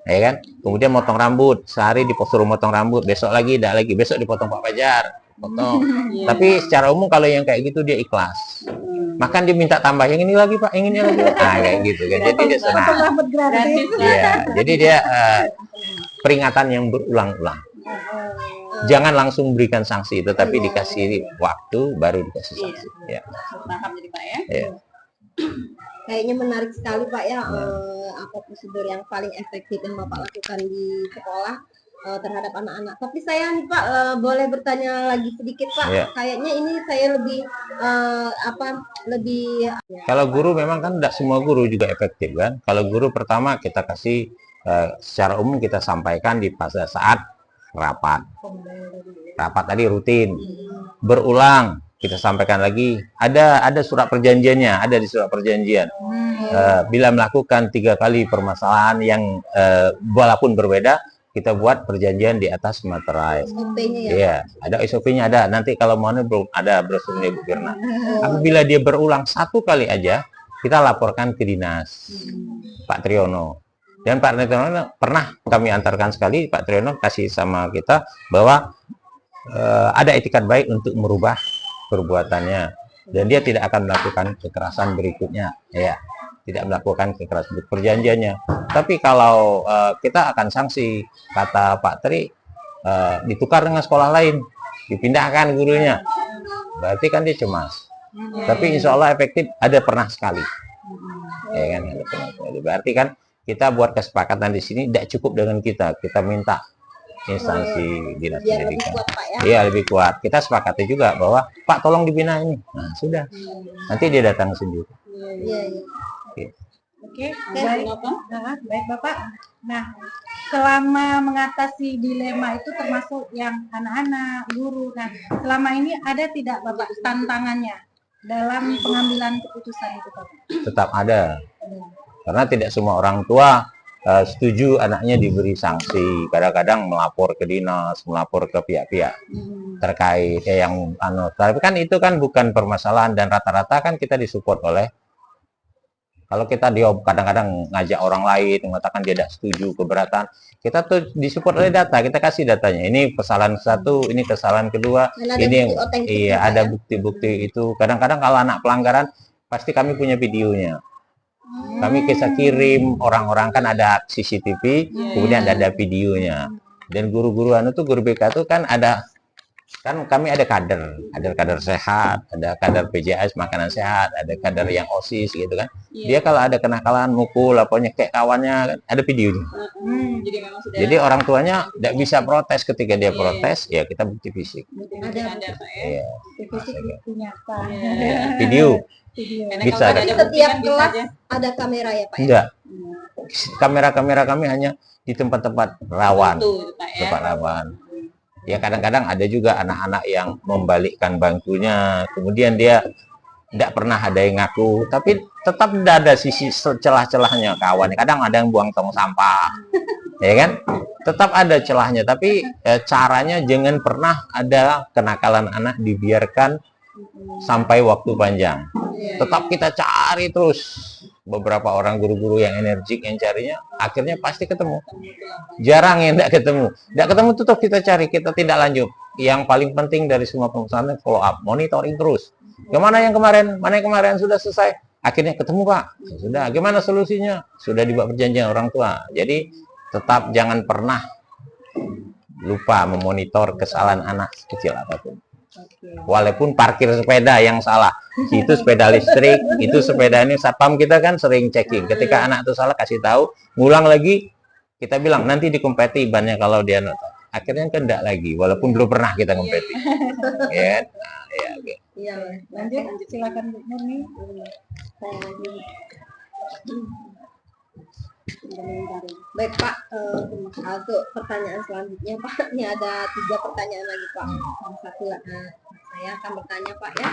Ya kan? Kemudian motong rambut, sehari disuruh motong rambut, besok lagi, tidak lagi, besok dipotong Pak Fajar, potong. Tapi secara umum kalau yang kayak gitu dia ikhlas. Makan dia minta tambah, yang ini lagi Pak, yang ini lagi. Kayak gitu kan. Jadi dia senang. Ya, jadi dia peringatan yang berulang-ulang. Jangan langsung berikan sanksi, tetapi dikasih waktu baru dikasih sanksi. Ya. Paham jadi Pak ya? Ya. Kayaknya menarik sekali Pak ya, apa prosedur yang paling efektif yang Bapak lakukan di sekolah. terhadap anak-anak. Tapi saya nih Pak, boleh bertanya lagi sedikit Pak. Iya. Kayaknya ini saya lebih lebih Kalau guru memang kan tidak semua guru juga efektif kan. Kalau guru pertama kita kasih secara umum kita sampaikan di pada saat rapat. Rapat tadi rutin. Berulang kita sampaikan lagi. Ada surat perjanjiannya, ada di surat perjanjian. Bila melakukan 3 kali permasalahan yang walaupun berbeda, kita buat perjanjian di atas materai. SOP-nya ya. Iya, ada SOP-nya ada. Nanti kalau mau belum ada brosurnya Bu Firna. Apabila dia berulang 1 kali aja, kita laporkan ke dinas Pak Triyono. Dan Pak Triyono pernah kami antarkan sekali, Pak Triyono kasih sama kita bahwa ada etikat baik untuk merubah perbuatannya. Dan dia tidak akan melakukan kekerasan berikutnya. Ya, tidak melakukan kekerasan perjanjiannya. Tapi kalau kita akan sanksi, kata Pak Tri, ditukar dengan sekolah lain, dipindahkan gurunya, berarti kan dia cemas. Tapi insya Allah efektif, ada pernah sekali. Ya kan, ada pernah sekali. Berarti kan kita buat kesepakatan di sini tidak cukup dengan kita minta instansi dinas Biar lebih pendidikan. kuat Pak ya. Iya, lebih kuat. Kita sepakati juga bahwa Pak tolong dibina ini. Nah, sudah. Nanti dia datang sendiri. Iya, iya. Oke, baik. Baik Bapak. Nah, selama mengatasi dilema itu termasuk yang anak-anak, guru. Nah, selama ini ada tidak Bapak tantangannya dalam pengambilan keputusan itu Bapak? Tetap ada. Karena tidak semua orang tua setuju anaknya diberi sanksi. Kadang-kadang melapor ke dinas, melapor ke pihak-pihak terkait yang tapi kan itu kan bukan permasalahan, dan rata-rata kan kita disupport oleh, kalau kita kadang-kadang ngajak orang lain mengatakan dia tidak setuju, keberatan, kita tuh disupport oleh data, kita kasih datanya. Ini kesalahan 1, ini kesalahan kedua, ini yang iya ada bukti-bukti itu. Kadang-kadang kalau anak pelanggaran pasti kami punya videonya. Kami bisa kirim orang-orang, kan ada CCTV, kemudian ada videonya. Dan guru-guru guru BK itu kan ada, kan kami ada kader sehat, ada kader PJS makanan sehat, ada kader yang OSIS gitu kan. Dia kalau ada kenakalan, mukul, apa nyekek kawannya, kan ada videonya. Jadi memang sudah Jadi orang tuanya tidak bisa protes, ketika dia protes, ya kita bukti fisik. ada Pak ya. Iya. Fisik itu nyata. Video. Karena Bisa kalau ada. ada Setiap bukti kan bisa kelas aja. ada kamera ya Pak ya? Enggak. Kamera-kamera kami hanya di tempat-tempat rawan. Tuh, Pak ya. Tempat rawan. Ya kadang-kadang ada juga anak-anak yang membalikkan bangkunya, kemudian dia tidak pernah ada yang ngaku, tapi tetap ada sisi celah-celahnya kawan. Kadang ada yang buang tong sampah, ya kan? Tetap ada celahnya, tapi caranya jangan pernah ada kenakalan anak dibiarkan sampai waktu panjang. Tetap kita cari terus. Beberapa orang guru-guru yang energik yang carinya, akhirnya pasti ketemu. Jarang yang tidak ketemu. Tidak ketemu tetap kita cari, kita tidak lanjut. Yang paling penting dari semua perusahaan follow up, monitoring terus. Gimana yang kemarin? Mana yang kemarin sudah selesai? Akhirnya ketemu Pak. Sudah. Gimana solusinya? Sudah dibuat perjanjian orang tua. Jadi tetap jangan pernah lupa memonitor kesalahan anak kecil apapun. Walaupun parkir sepeda yang salah, itu sepeda listrik, itu sepeda ini satpam kita kan sering checking. Ketika anak itu salah kasih tahu, ngulang lagi, kita bilang nanti dikompeti bannya kalau dia nonton. Akhirnya kan enggak lagi, walaupun belum pernah kita kompeti. Ya, nah, ya, oke. Iya. Lanjut, silakan Bu Murni. Baik Pak, untuk pertanyaan selanjutnya Pak, ini ada 3 pertanyaan lagi Pak. Yang satu saya akan bertanya Pak ya.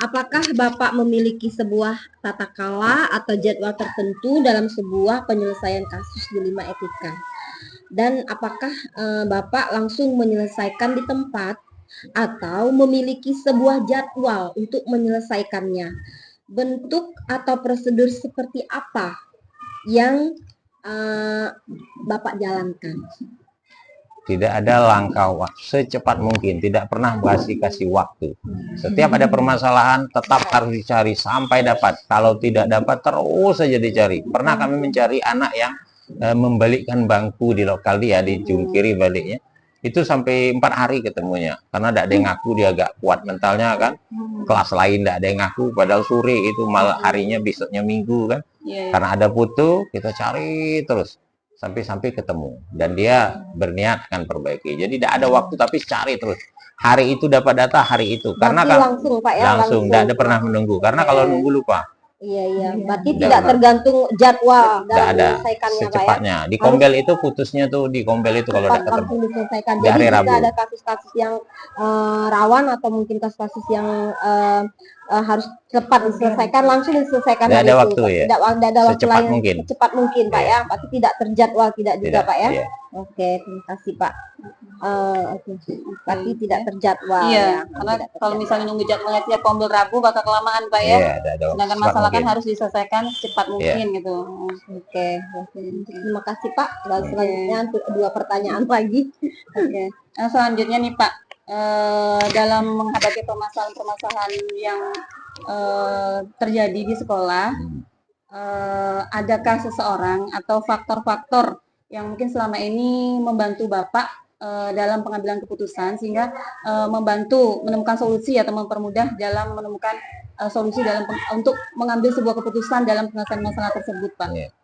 Apakah Bapak memiliki sebuah tata kala atau jadwal tertentu dalam sebuah penyelesaian kasus dilema etika? Dan apakah Bapak langsung menyelesaikan di tempat atau memiliki sebuah jadwal untuk menyelesaikannya? Bentuk atau prosedur seperti apa yang Bapak jalankan? Tidak ada langkah secepat mungkin, tidak pernah kasih waktu. Setiap ada permasalahan tetap harus dicari sampai dapat. Kalau tidak dapat terus saja dicari. Pernah kami mencari anak yang membalikkan bangku di lokal dia, dijungkiri baliknya. itu sampai 4 hari ketemunya karena tidak ada yang ngaku, dia agak kuat mentalnya kan. Kelas lain tidak ada yang ngaku, padahal sore itu malah harinya besoknya Minggu kan. Karena ada foto kita cari terus sampai ketemu dan dia berniat akan perbaiki. Jadi tidak ada waktu tapi cari terus. Hari itu dapat data hari itu karena Berarti kan langsung Pak ya, langsung tidak ada pernah menunggu karena kalau nunggu lupa. Iya. Berarti Tidak tidak pernah. tergantung jadwal Tidak dalam ada menyelesaikannya Pak ya. secepatnya di Kombel itu putusnya tuh di Kombel itu kalau Cepat tidak ketemu langsung diselesaikan. di Jadi hari jika Rabu. ada kasus-kasus yang rawan atau mungkin kasus-kasus yang harus cepat diselesaikan, langsung diselesaikan Tidak hari ada itu, waktu Pak. ya. Tidak ada waktu Secepat lain, mungkin. secepat mungkin Pak Iya. ya. Pasti tidak terjadwal tidak juga Tidak, Pak ya. iya. Oke, terima kasih Pak. Oke. Berarti tidak terjadwal Iya, ya. karena Tidak kalau terjadwal. misalnya nunggu jadwalnya tiap Kombel Rabu bakal kelamaan Pak ya. Iya, ada Sedangkan secepat masalah kan mungkin. harus diselesaikan secepat mungkin gitu. Oke. Terima kasih Pak. Dan selanjutnya untuk 2 pertanyaan lagi. Oke. Nah, selanjutnya nih Pak, dalam menghadapi permasalahan-permasalahan yang terjadi di sekolah, adakah seseorang atau faktor-faktor yang mungkin selama ini membantu Bapak dalam pengambilan keputusan sehingga membantu menemukan solusi atau mempermudah dalam menemukan solusi untuk mengambil sebuah keputusan dalam penyelesaian masalah tersebut, Pak? Iya.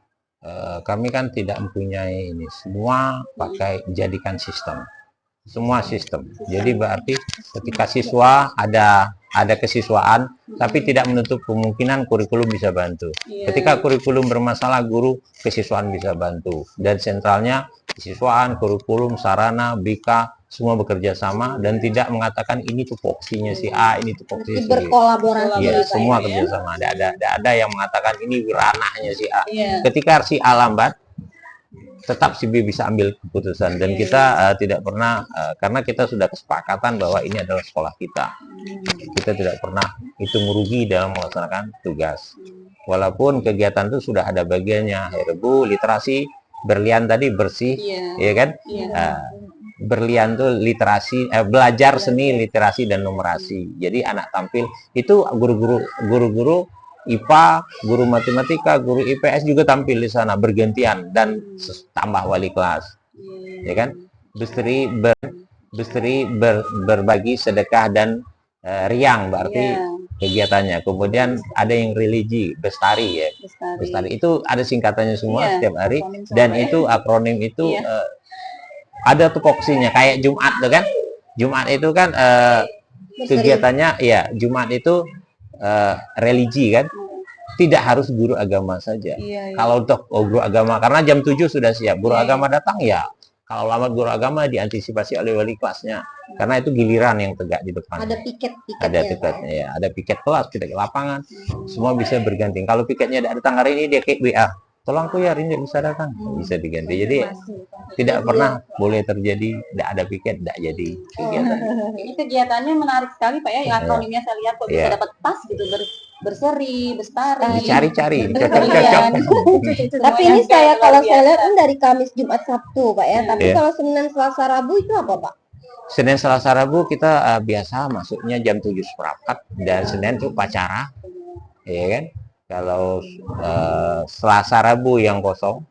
Kami kan tidak mempunyai ini, semua pakai jadikan sistem. Semua sistem. Jadi berarti ketika siswa ada kesiswaan, tapi tidak menutup kemungkinan kurikulum bisa bantu. Ketika kurikulum bermasalah, guru kesiswaan bisa bantu. Dan sentralnya kesiswaan, kurikulum, sarana, BK, semua bekerja sama dan tidak mengatakan ini tupoksinya si A, ini tupoksinya si B. Berkolaborasi Ya, Pak, semua ya. kerjasama. Ada yang mengatakan ini ranahnya si A. Iya. Ketika si A lambat, tetap si B bisa ambil keputusan dan kita tidak pernah karena kita sudah kesepakatan bahwa ini adalah sekolah kita. Kita tidak pernah itu merugi dalam melaksanakan tugas. Walaupun kegiatan itu sudah ada bagiannya, Rebu, literasi, berlian tadi bersih, ya kan? Berlian tuh literasi, belajar seni, literasi dan numerasi. Jadi anak tampil itu guru-guru IPA, guru matematika, guru IPS juga tampil di sana bergantian dan tambah wali kelas, ya kan? Berbagi sedekah dan riang berarti kegiatannya. Kemudian ada yang religi, bestari ya, bestari itu ada singkatannya semua setiap hari dan itu akronim itu ada tupoksinya kayak Jumat tuh kan? Jumat itu kan kegiatannya ya Jumat itu religi kan, tidak harus guru agama saja. Kalau untuk guru agama karena jam 7 sudah siap, guru agama datang ya kalau lambat guru agama diantisipasi oleh wali kelasnya karena itu giliran yang tegak di depan. Ada piketnya. Ada piketnya ya, ada piket kelas, piket lapangan, semua bisa berganti. Kalau piketnya ada datang hari ini dia kayak WA, tolong aku ya hari ini bisa datang, bisa diganti. Jadi tidak pernah boleh terjadi tidak ada piket, tidak jadi kegiatan. Ini kegiatannya menarik sekali Pak ya, akronimnya saya lihat kok bisa dapat pas gitu, berseri, bestari. Dicari-cari, cocok-cocok. Tapi ini kalau saya lihat kan dari Kamis, Jumat, Sabtu Pak ya. Tapi kalau Senin, Selasa, Rabu itu apa Pak? Senin, Selasa, Rabu kita biasa masuknya jam 7:15 dan Senin itu upacara, ya kan? Kalau Selasa, Rabu yang kosong,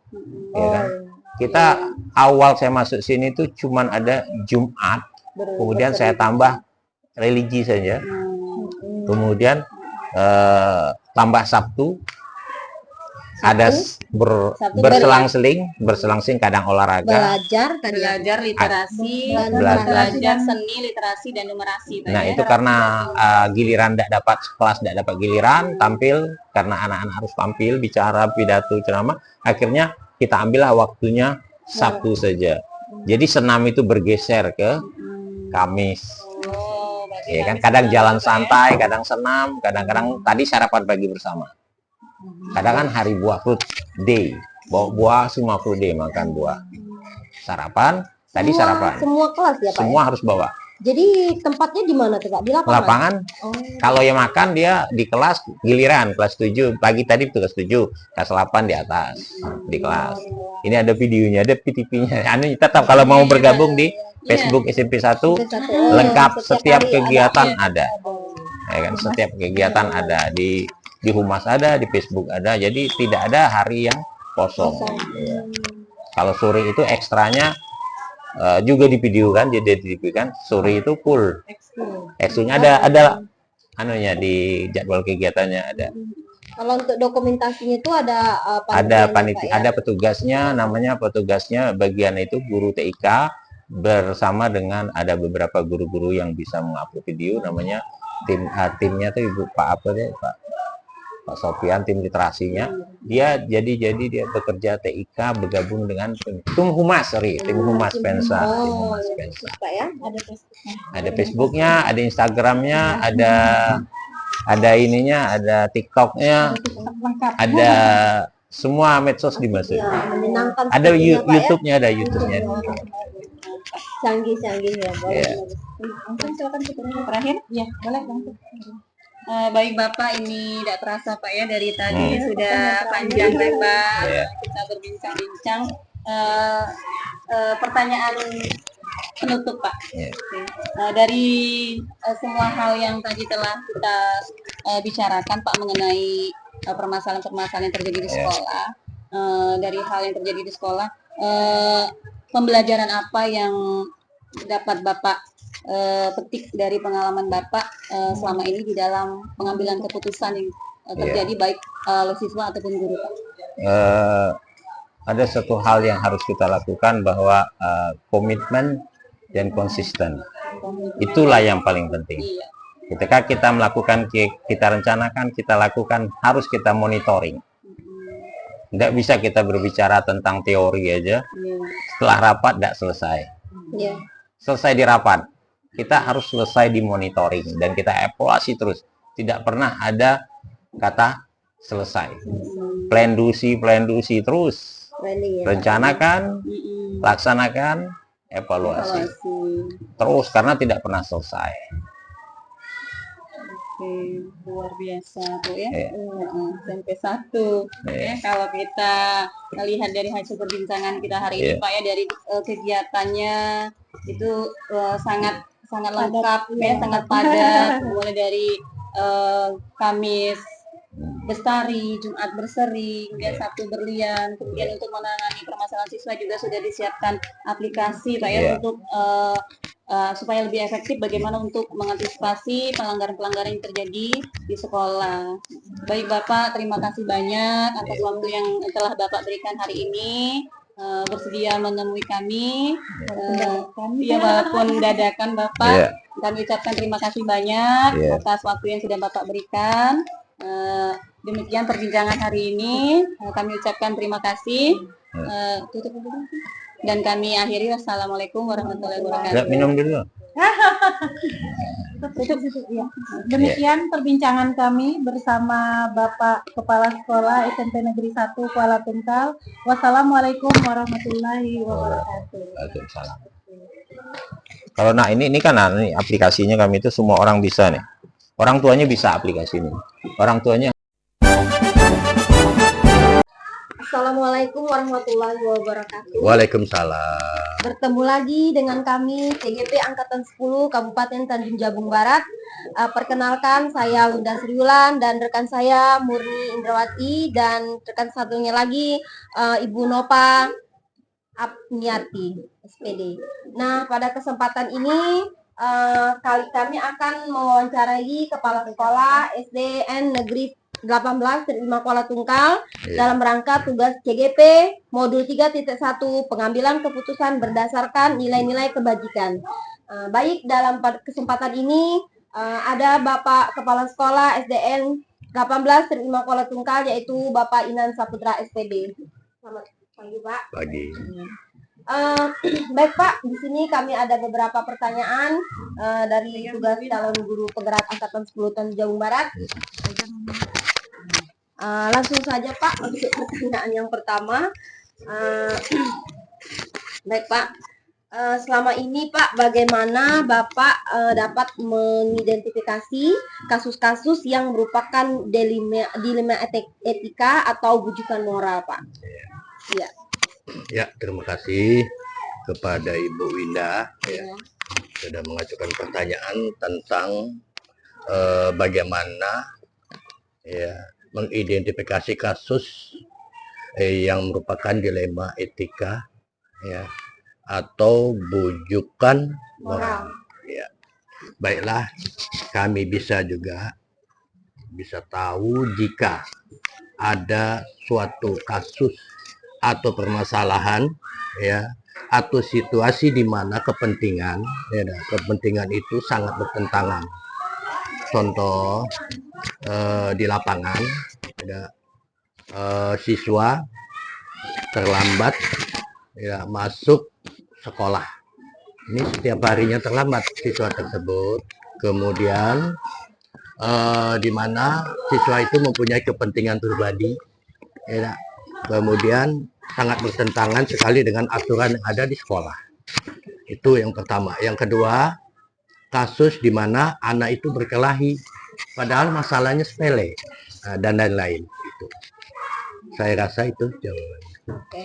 ya kan? Kita awal saya masuk sini tuh cuman ada Jumat, kemudian saya tambah religi saja, kemudian tambah Sabtu, ada berselang-seling kadang olahraga, belajar literasi, belajar seni, literasi dan numerasi. Nah itu karena giliran tidak dapat kelas, tidak dapat giliran tampil karena anak-anak harus tampil bicara pidato ceramah, akhirnya kita ambillah waktunya Sabtu saja. Jadi senam itu bergeser ke Kamis. Ya kan, kadang jalan santai, kadang senam, kadang-kadang tadi sarapan pagi bersama. Kadang kan hari buah fruit day, bawa buah semua fruit day, makan buah. Sarapan, tadi sarapan. Semua kelas ya Pak? Semua harus bawa. Jadi tempatnya di mana tuh Pak? Di lapangan? Lapangan. Kalau yang makan dia di kelas giliran, kelas 7. Pagi tadi itu kelas 7, kelas 8 di atas, di kelas. Ini ada videonya, ada PTP-nya. Anu tetap kalau mau bergabung di Facebook SMP 1 lengkap setiap kegiatan ada. Ya kan, setiap kegiatan ada di Humas ada, di Facebook ada. Jadi tidak ada hari yang kosong. Ya. Kalau sore itu ekstranya juga di video kan, jadi di video kan sore itu full. Eksklusnya ada anunya di jadwal kegiatannya ada. Kalau untuk dokumentasinya itu ada Ada panitianya, Pak, panitia, ya? ada petugasnya, namanya petugasnya bagian itu guru TIK bersama dengan ada beberapa guru-guru yang bisa mengupload video, namanya timnya tuh Ibu Pak apa deh Pak Sofian, tim literasinya. Dia bekerja TIK bergabung dengan tim Humas Pensa. Tim Humas Pensa. Pak, ya? Ada Facebooknya, ada Instagramnya, ada ininya, ada TikToknya, ada semua medsos dimasukin. Ya, menyenangkan Ada sepertinya, Pak, ya? YouTube-nya, ada YouTube-nya. Canggih ya, boleh. Iya. Langsung silakan pertanyaan terakhir. Ya, boleh langsung. Baik Bapak, ini tidak terasa Pak ya, dari tadi sudah panjang lebar kita berbincang-bincang. Pertanyaan penutup Pak. Oke. Dari semua hal yang tadi telah kita bicarakan Pak mengenai permasalahan-permasalahan yang terjadi di sekolah, dari hal yang terjadi di sekolah, pembelajaran apa yang dapat Bapak petik dari pengalaman Bapak selama ini di dalam pengambilan keputusan yang terjadi baik siswa ataupun guru Pak? Ada satu hal yang harus kita lakukan bahwa komitmen dan konsisten. Itulah yang paling penting. Iya. Ketika kita melakukan, kita rencanakan, kita lakukan, harus kita monitoring. Tidak bisa kita berbicara tentang teori aja, setelah rapat tidak selesai. Iya. Selesai di rapat, kita harus selesai di monitoring dan kita evaluasi terus. Tidak pernah ada kata selesai. Plan dusi terus. Planning, ya. Rencanakan, laksanakan, evaluasi. Terus karena tidak pernah selesai. Oke, luar biasa tuh ya. Iya. Sampai satu. Iya. Ya, kalau kita melihat dari hasil perbincangan kita hari ini Iya. Pak ya, dari kegiatannya itu sangat lengkap ya, sangat padat. Mulai dari Kamis Bestari, Jumat Berseri, kemudian Sabtu Berlian. Kemudian untuk menangani permasalahan siswa juga sudah disiapkan aplikasi Pak ya, Iya. untuk supaya lebih efektif bagaimana untuk mengantisipasi pelanggaran-pelanggaran yang terjadi di sekolah. Baik Bapak, terima kasih banyak atas waktu yang telah Bapak berikan hari ini, bersedia menemui kami. Ya walaupun dadakan Bapak, Iya. kami ucapkan terima kasih banyak Iya. atas waktu yang sudah Bapak berikan. Demikian perbincangan hari ini, kami ucapkan terima kasih. Tutup dulu. Dan kami akhiri, wassalamualaikum warahmatullahi wabarakatuh. Nggak, minum dulu. Demikian perbincangan kami bersama Bapak Kepala Sekolah SMP Negeri 1 Kuala Tungkal. Wassalamualaikum warahmatullahi wabarakatuh. Waalaikumsalam. Kalau ini kan ini aplikasinya kami itu semua orang bisa nih. Orang tuanya bisa aplikasi ini. Orang tuanya. Assalamualaikum warahmatullahi wabarakatuh. Waalaikumsalam. Bertemu lagi dengan kami CGP Angkatan 10 Kabupaten Tanjung Jabung Barat. Perkenalkan, saya Linda Sriwulan dan rekan saya Murni Indrawati dan rekan satunya lagi Ibu Nopa Apniati SPD. Nah, pada kesempatan ini kami akan mewawancarai Kepala Sekolah SDN Negeri 18 Terima Kuala Tungkal dalam rangka tugas CGP Modul 3.1 pengambilan keputusan berdasarkan nilai-nilai kebajikan. Baik, dalam kesempatan ini ada Bapak Kepala Sekolah SDN 18 Terima Kuala Tungkal yaitu Bapak Inan Saputra SPD. Selamat pagi Pak. Pagi. Baik Pak, di sini kami ada beberapa pertanyaan dari tugas calon guru penggerak Angkatan 10 Tanjung Jabung Barat. Langsung saja Pak untuk pertanyaan yang pertama. Baik Pak, selama ini Pak bagaimana Bapak dapat mengidentifikasi kasus-kasus yang merupakan dilema etika atau bujukan moral Pak? Ya. Ya, terima kasih kepada Ibu Winda sudah mengajukan pertanyaan tentang bagaimana mengidentifikasi kasus yang merupakan dilema etika atau bujukan moral. Ya. Baiklah, kami bisa tahu jika ada suatu kasus atau permasalahan, ya, atau situasi di mana kepentingan itu sangat bertentangan. Contoh di lapangan ada siswa terlambat masuk sekolah. Ini setiap harinya terlambat siswa tersebut. Kemudian di mana siswa itu mempunyai kepentingan pribadi, kemudian sangat bertentangan sekali dengan aturan yang ada di sekolah. Itu yang pertama. Yang kedua, kasus di mana anak itu berkelahi, padahal masalahnya sepele, dan lain-lain. Itu. Saya rasa itu jawabannya. Oke.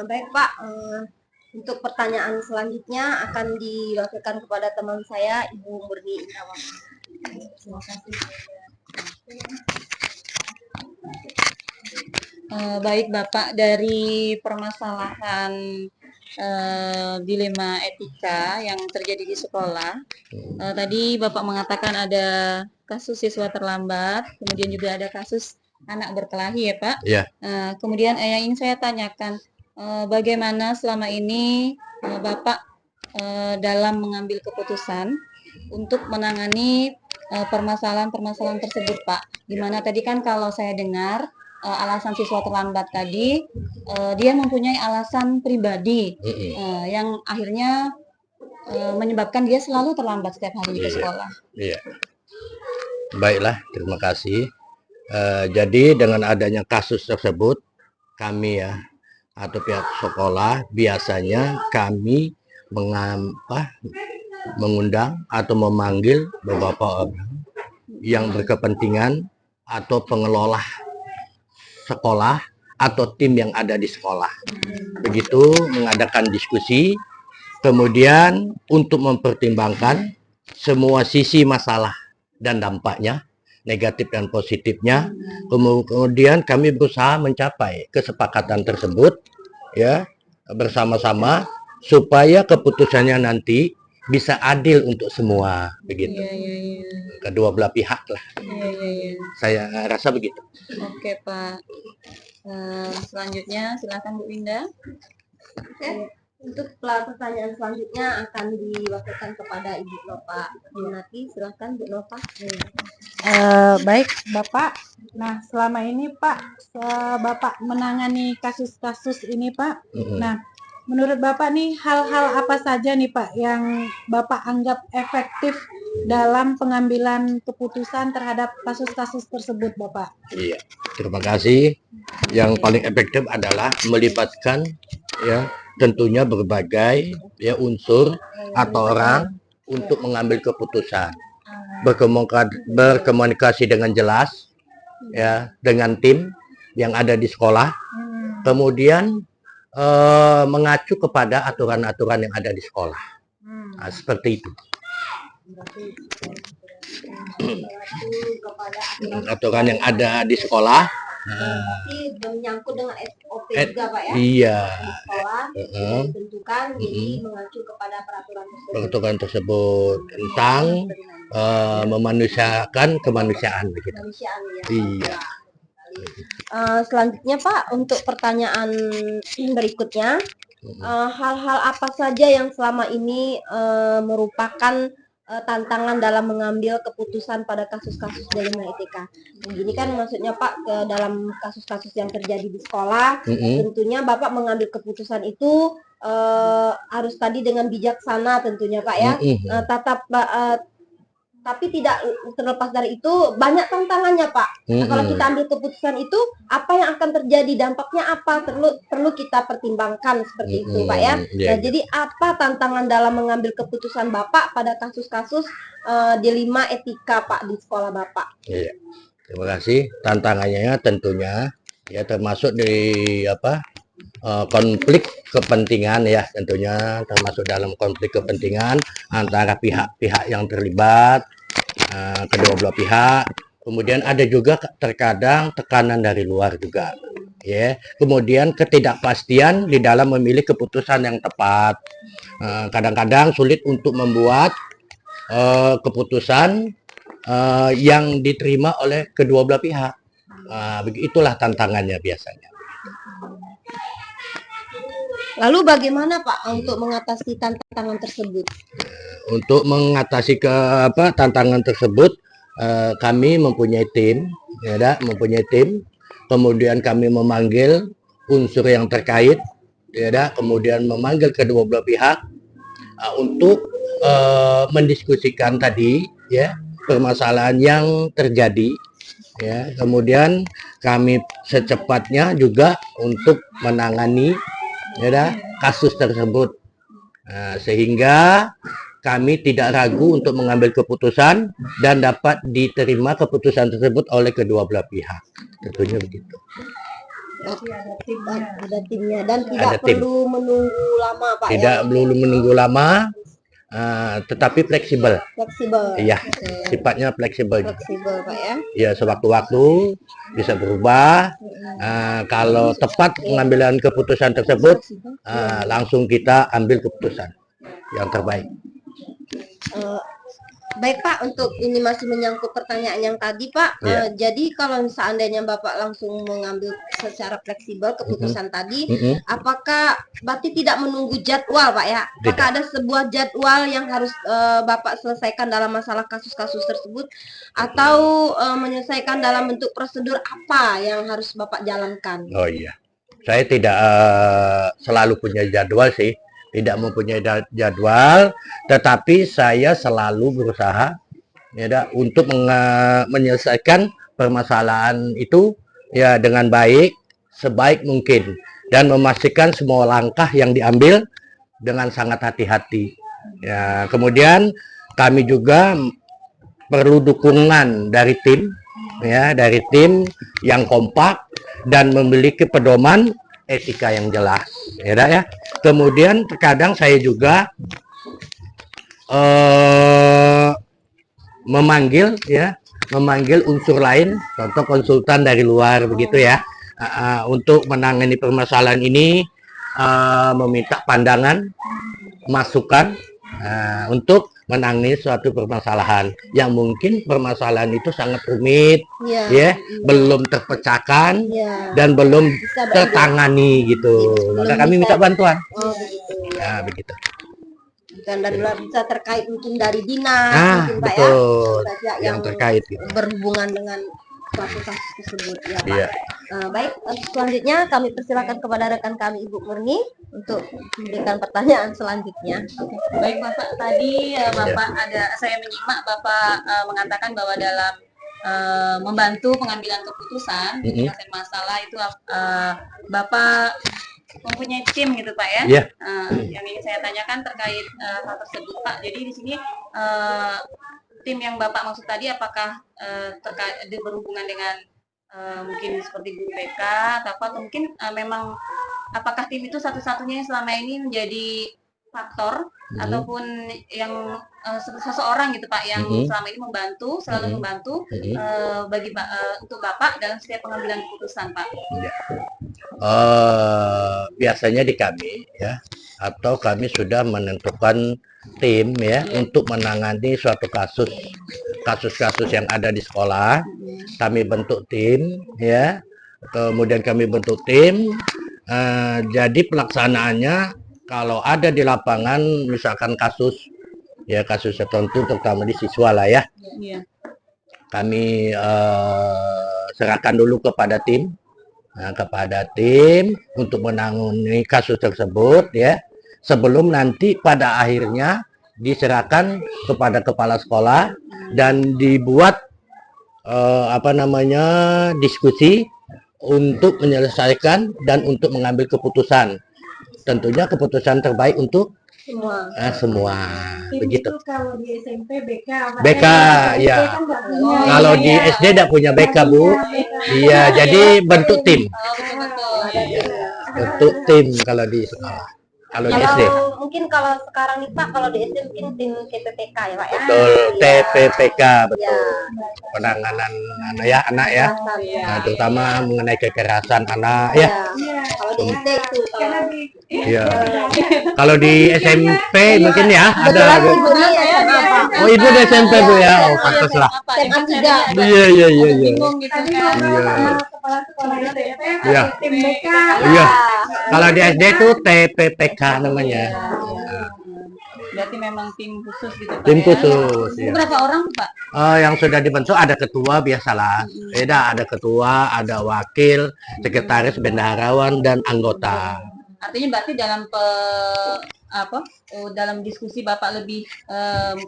Baik Pak, untuk pertanyaan selanjutnya akan diwakilkan kepada teman saya, Ibu Murni Indrawati. Terima kasih. Baik Bapak, dari permasalahan dilema etika yang terjadi di sekolah, tadi Bapak mengatakan ada kasus siswa terlambat, kemudian juga ada kasus anak berkelahi ya Pak. Ya. Kemudian yang ingin saya tanyakan, bagaimana selama ini Bapak dalam mengambil keputusan untuk menangani permasalahan-permasalahan tersebut Pak? Dimana tadi kan kalau saya dengar alasan siswa terlambat tadi, dia mempunyai alasan pribadi yang akhirnya menyebabkan dia selalu terlambat setiap hari ke sekolah. Iya. Baiklah, terima kasih. Jadi dengan adanya kasus tersebut, kami atau pihak sekolah biasanya kami mengundang atau memanggil beberapa orang yang berkepentingan atau pengelola sekolah atau tim yang ada di sekolah. Begitu mengadakan diskusi, kemudian untuk mempertimbangkan semua sisi masalah dan dampaknya, negatif dan positifnya. Kemudian kami berusaha mencapai kesepakatan tersebut ya bersama-sama supaya keputusannya nanti bisa adil untuk semua, begitu. Kedua belah pihak lah. Saya rasa begitu. Oke Pak. Selanjutnya silakan Bu Winda. Oke. Untuk pertanyaan selanjutnya akan diwakilkan kepada Ibu Nova Yunati. Silakan Bu Nova. Baik Bapak, nah selama ini Pak, Bapak menangani kasus-kasus ini Pak, nah menurut Bapak nih hal-hal apa saja nih Pak yang Bapak anggap efektif dalam pengambilan keputusan terhadap kasus-kasus tersebut Bapak? Iya, terima kasih. Yang paling efektif adalah melibatkan tentunya berbagai unsur atau orang untuk mengambil keputusan. Berkomunikasi dengan jelas dengan tim yang ada di sekolah, kemudian mengacu kepada aturan-aturan yang ada di sekolah. Nah, seperti itu. Aturan yang ada di sekolah. Tapi menyangkut dengan SOP juga Pak ya. Iya. Di sekolah ditentukan, jadi mengacu kepada peraturan tersebut tentang memanusiakan kemanusiaan begitu. Iya. Selanjutnya Pak, untuk pertanyaan berikutnya, hal-hal apa saja yang selama ini merupakan tantangan dalam mengambil keputusan pada kasus-kasus dilema etika. Ini kan maksudnya Pak, ke dalam kasus-kasus yang terjadi di sekolah, tentunya Bapak mengambil keputusan itu harus tadi dengan bijaksana tentunya Pak ya. Tapi tidak terlepas dari itu banyak tantangannya Pak. Nah, kalau kita ambil keputusan itu, apa yang akan terjadi, dampaknya apa, perlu kita pertimbangkan seperti itu Pak ya. Nah, jadi apa tantangan dalam mengambil keputusan Bapak pada kasus-kasus dilema etika Pak di sekolah Bapak? Iya, terima kasih. Tantangannya tentunya termasuk di konflik kepentingan tentunya termasuk dalam konflik kepentingan antara pihak-pihak yang terlibat, kedua belah pihak. Kemudian ada juga terkadang tekanan dari luar juga ya. Kemudian ketidakpastian di dalam memilih keputusan yang tepat. Kadang-kadang sulit untuk membuat keputusan yang diterima oleh kedua belah pihak. Itulah tantangannya biasanya. Lalu bagaimana Pak untuk mengatasi tantangan tersebut? Untuk mengatasi tantangan tersebut, kami mempunyai tim, kemudian kami memanggil unsur yang terkait, kemudian memanggil kedua belah pihak untuk mendiskusikan tadi, permasalahan yang terjadi, kemudian kami secepatnya juga untuk menangani kasus tersebut, sehingga kami tidak ragu untuk mengambil keputusan dan dapat diterima keputusan tersebut oleh kedua belah pihak. Tentunya begitu. Ada timnya dan tidak perlu menunggu lama Pak. Tidak perlu menunggu lama, tetapi fleksibel. Iya, sifatnya fleksibel. Fleksibel Pak ya. Ya, sewaktu-waktu bisa berubah. Kalau tepat pengambilan keputusan tersebut, langsung kita ambil keputusan yang terbaik. Baik Pak, untuk ini masih menyangkut pertanyaan yang tadi Pak. Jadi kalau seandainya Bapak langsung mengambil secara fleksibel keputusan tadi, apakah berarti tidak menunggu jadwal Pak ya? Apakah ada sebuah jadwal yang harus Bapak selesaikan dalam masalah kasus-kasus tersebut, atau menyelesaikan dalam bentuk prosedur apa yang harus Bapak jalankan? Oh iya, saya tidak selalu punya jadwal sih. Tidak mempunyai jadwal, tetapi saya selalu berusaha untuk menyelesaikan permasalahan itu dengan baik, sebaik mungkin, dan memastikan semua langkah yang diambil dengan sangat hati-hati. Kemudian kami juga perlu dukungan dari tim, dari tim yang kompak dan memiliki pedoman etika yang jelas, Kemudian terkadang saya juga memanggil unsur lain, contoh konsultan dari luar begitu ya, untuk menangani permasalahan ini, meminta pandangan, masukan untuk menangani suatu permasalahan yang mungkin permasalahan itu sangat rumit, belum terpecahkan dan belum tertangani gitu. Maka kami minta bantuan. Begitu. Dan bisa terkait mungkin dari dinas, mungkin Pak betul, yang terkait gitu. Berhubungan dengan kasus tersebut ya Pak. Baik, selanjutnya kami persilakan kepada rekan kami Ibu Murni untuk memberikan pertanyaan selanjutnya. Baik Bapak, tadi saya menyimak Bapak mengatakan bahwa dalam membantu pengambilan keputusan penyelesaian masalah itu Bapak mempunyai tim gitu Pak ya. Yang ingin saya tanyakan terkait hal tersebut Pak. Jadi di sini tim yang Bapak maksud tadi apakah terkait berhubungan dengan mungkin seperti guru BK atau mungkin memang apakah tim itu satu-satunya yang selama ini menjadi faktor ataupun yang seseorang gitu Pak yang selama ini selalu membantu bagi untuk Bapak dalam setiap pengambilan keputusan Pak? Biasanya di kami atau kami sudah menentukan tim untuk menangani suatu kasus-kasus yang ada di sekolah. Kami bentuk tim kemudian kami bentuk tim. Jadi pelaksanaannya kalau ada di lapangan misalkan kasus tertentu terutama di siswa lah kami serahkan dulu kepada tim untuk menangani kasus tersebut sebelum nanti pada akhirnya diserahkan kepada kepala sekolah dan dibuat diskusi untuk menyelesaikan dan untuk mengambil keputusan. Tentunya keputusan terbaik untuk semua. Begitu. Itu kalau di SMP BK. BK ya. Kalau di SD tidak punya BK Bu. Iya, jadi bentuk tim. Bentuk tim kalau di sekolah. Kalau di SD. Mungkin kalau sekarang nih Pak, kalau di SD mungkin tim TPPK ya Pak ya. Betul, Iya. TPPK, betul. Iya. Penanganan anak ya. Iya. Nah, terutama mengenai kekerasan anak ya. Iya. Kalau di SD itu kalau Iya. Kalau di SMP mungkin ya ada. kebetulan ibunya SMA Pak. Oh, ibu di SMP Bu ya. Oh, pantas lah. SMA 3. Iya, iya, iya, iya. Bingung gitu Tadi kan. ngobrol Iya. sama kepala sekolah SMP, Iya. tim BK. Iya. Kalau di SD itu TPPK namanya. Berarti memang tim khusus gitu Pak. Tim ya? khusus. Itu Ya. berapa orang tuh Pak? Yang sudah dibentuk ada ketua biasalah. Beda, ada ketua, ada wakil, sekretaris, bendaharawan dan anggota. Artinya berarti dalam diskusi Bapak lebih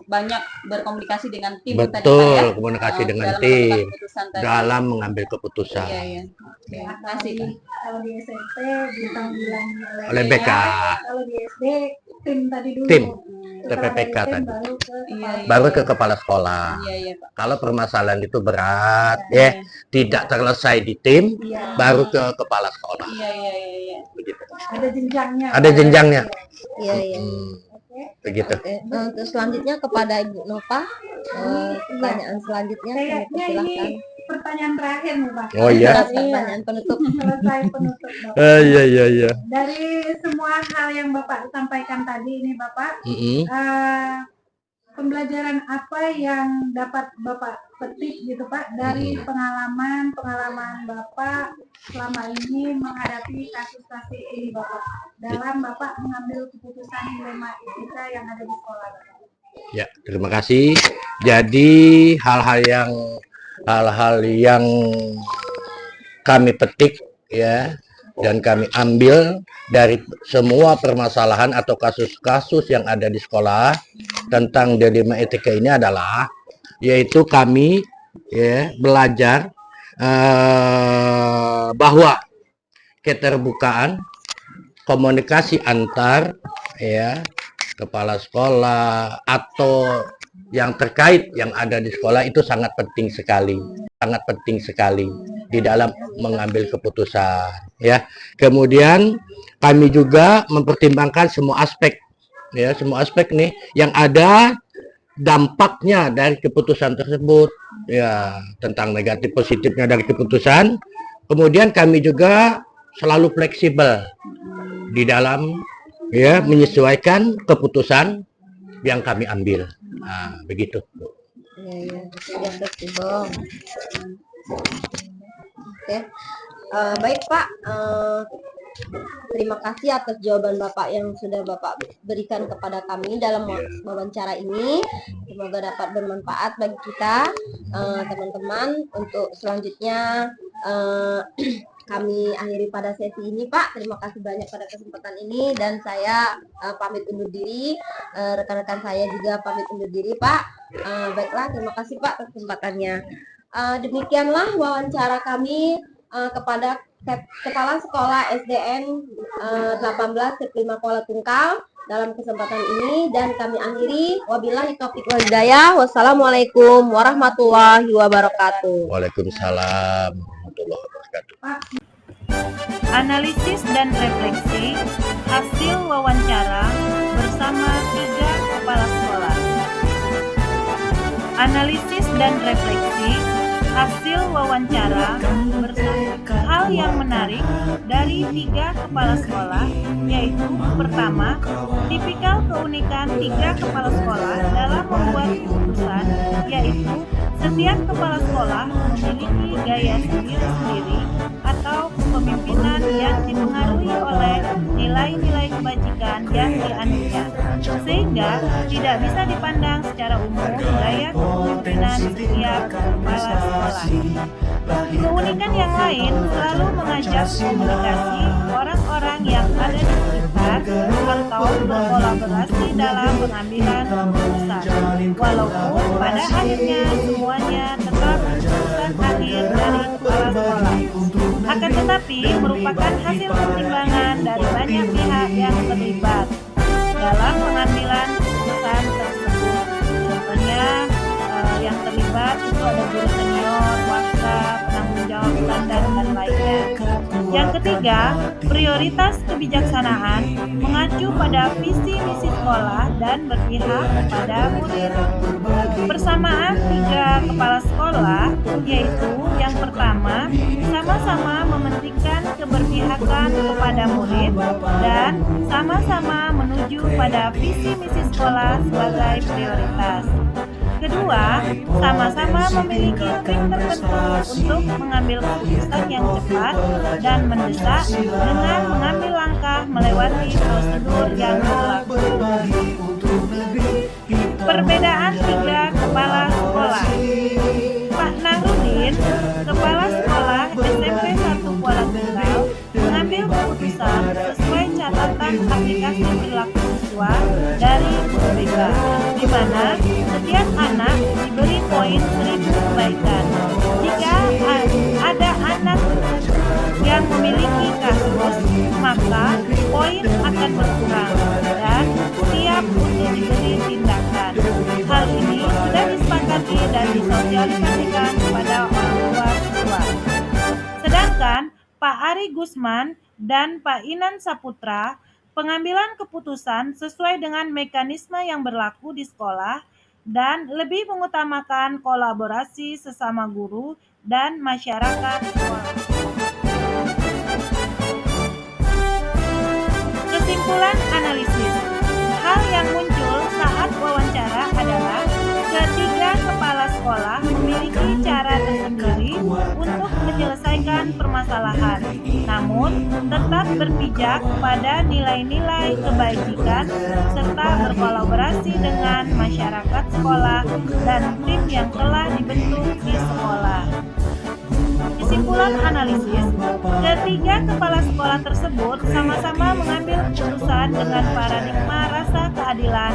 banyak berkomunikasi dengan tim tadi Pak ya? Betul, komunikasi dengan Dalam tim menentukan keputusan tadi. dalam mengambil keputusan. Iya, iya. Oke, makasih Pak. Kalau di SMP ditanggulangi Oleh BK. Kalau di SD tim tadi dulu. Tim. Setelah TPPK dari tim tadi. baru ke Iya, iya. Baru ke kepala sekolah. Iya, iya Pak. Kalau permasalahan itu berat, ya tidak terselesai di tim, Iya. baru ke kepala sekolah. Iya, iya, iya, iya. Begitu. Ada jenjangnya. Ada jenjangnya. Iya, iya. Begitu. Oke, terus selanjutnya kepada Ibu Nova, pertanyaan selanjutnya kami Kayaknya persilahkan. ini pertanyaan terakhir nih Pak. Oh iya. Pertanyaan penutup. Selesai penutup Bapak. Iya, iya, iya. Dari semua hal yang Bapak sampaikan tadi ini Bapak, pembelajaran apa yang dapat Bapak petik gitu Pak dari pengalaman Bapak selama ini menghadapi kasus-kasus ini Bapak dalam Bapak mengambil keputusan dilema etika yang ada di sekolah Bapak? Ya, terima kasih. Jadi hal-hal yang kami petik ya dan kami ambil dari semua permasalahan atau kasus-kasus yang ada di sekolah tentang dilema etika ini adalah yaitu kami ya belajar bahwa keterbukaan komunikasi antar ya kepala sekolah atau yang terkait yang ada di sekolah itu sangat penting sekali di dalam mengambil keputusan ya. Kemudian kami juga mempertimbangkan semua aspek nih yang ada dampaknya dari keputusan tersebut ya, tentang negatif positifnya dari keputusan. Kemudian kami juga selalu fleksibel di dalam ya menyesuaikan keputusan yang kami ambil. Nah, begitu. Iya, sudah fleksibel. Oke, baik Pak. Terima kasih atas jawaban Bapak yang sudah Bapak berikan kepada kami dalam wawancara ini. Semoga dapat bermanfaat bagi kita, teman-teman. Untuk selanjutnya kami akhiri pada sesi ini Pak. Terima kasih banyak pada kesempatan ini dan saya pamit undur diri. Rekan-rekan saya juga pamit undur diri Pak. Baiklah, terima kasih Pak atas kesempatannya. Demikianlah wawancara kami kepada Kepala Sekolah SDN 18 Keprima Kuala Tungkal dalam kesempatan ini dan kami akhiri. Wabillahi taufiq wal hidayah. Wassalamualaikum warahmatullahi wabarakatuh. Waalaikumsalam warahmatullahi wabarakatuh. Analisis dan refleksi hasil wawancara bersama 3 kepala sekolah. Analisis dan refleksi hasil wawancara bersama hal yang menarik dari 3 kepala sekolah, yaitu pertama, tipikal keunikan 3 kepala sekolah dalam membuat keputusan, yaitu setiap kepala sekolah memiliki gaya sendiri-sendiri atau kepemimpinan yang dipengaruhi oleh nilai-nilai kebajikan yang dianutnya, sehingga tidak bisa dipandang secara umum gaya kepemimpinan setiap kepala sekolah. Keunikan yang lain selalu mengajak komunikasi orang-orang yang ada di sekitar atau berkolaborasi dalam pengambilan keputusan, walaupun pada akhirnya semuanya tetap keputusan akhir dari kepala sekolah. Akan tetapi merupakan hasil pertimbangan dari banyak pihak yang terlibat dalam pengambilan keputusan tersebut. Contohnya yang terlibat itu ada guru senior, wakaf, penanggung jawab standar dan lainnya. Yang ketiga, prioritas kebijaksanaan mengacu pada visi misi sekolah dan berpihak pada murid. Persamaan 3 kepala sekolah, yaitu yang pertama, sama-sama mementingkan keberpihakan kepada murid dan sama-sama menuju pada visi misi sekolah sebagai prioritas. Kedua, sama-sama memiliki trik tertentu untuk mengambil keputusan yang cepat dan mendesak dengan mengambil langkah melewati prosedur yang berlaku. Perbedaan 3 kepala sekolah. Pak Nahrudin, kepala sekolah SMP 1 Kuala Tunggal, mengambil keputusan sesuai catatan aplikasi perilaku siswa dari Guru BK, di mana setiap anak diberi poin 1000 kebaikan. Jika ada anak yang memiliki kasus, maka poin akan berkurang dan siap untuk diberi tindakan. Hal ini sudah disepakati dan disosialisasikan kepada orang tua siswa. Sedangkan Pak Ari Gusman dan Pak Inan Saputra, pengambilan keputusan sesuai dengan mekanisme yang berlaku di sekolah dan lebih mengutamakan kolaborasi sesama guru dan masyarakat sekolah. Kesimpulan analisis. Hal yang muncul saat wawancara adalah ketiga kepala sekolah memiliki cara tersendiri untuk menyelesaikan permasalahan, namun tetap berpijak pada nilai-nilai kebajikan serta berkolaborasi dengan masyarakat sekolah dan tim yang telah dibentuk di sekolah. Kesimpulan analisis, ketiga kepala sekolah tersebut sama-sama mengambil keputusan dengan paradigma rasa keadilan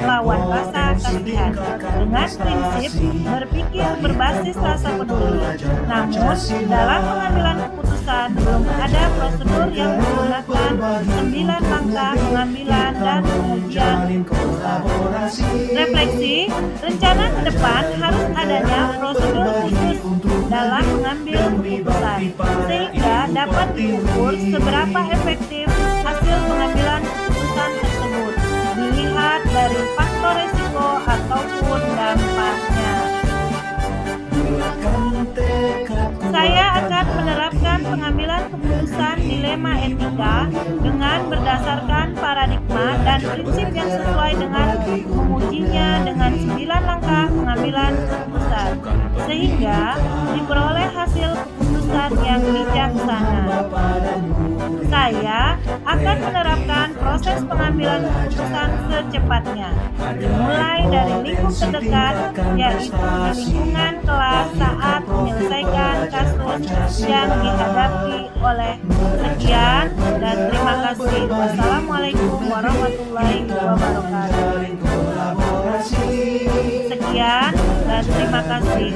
lawan rasa kasihan dengan prinsip berpikir berbasis rasa peduli. Namun, dalam pengambilan keputusan belum ada prosedur yang menggunakan 9 langkah pengambilan dan pengujian keputusan. Refleksi, rencana ke depan harus adanya prosedur khusus dalam mengambil keputusan, sehingga dapat diukur seberapa efektif hasil pengambilan keputusan tersebut, dilihat dari faktor resiko ataupun dampaknya. Saya akan menerapkan pengambilan keputusan dilema etika dengan berdasarkan paradigma dan prinsip yang sesuai dengan mengujinya dengan 9 langkah pengambilan keputusan, sehingga diperoleh hasil keputusan yang bijaksana. Saya akan menerapkan proses pengambilan keputusan secepatnya, dimulai dari lingkup terdekat, yaitu di lingkungan kelas saat menyelesaikan kasus yang dihadapi oleh. Sekian dan terima kasih. Wassalamualaikum warahmatullahi wabarakatuh. Sekian dan terima kasih.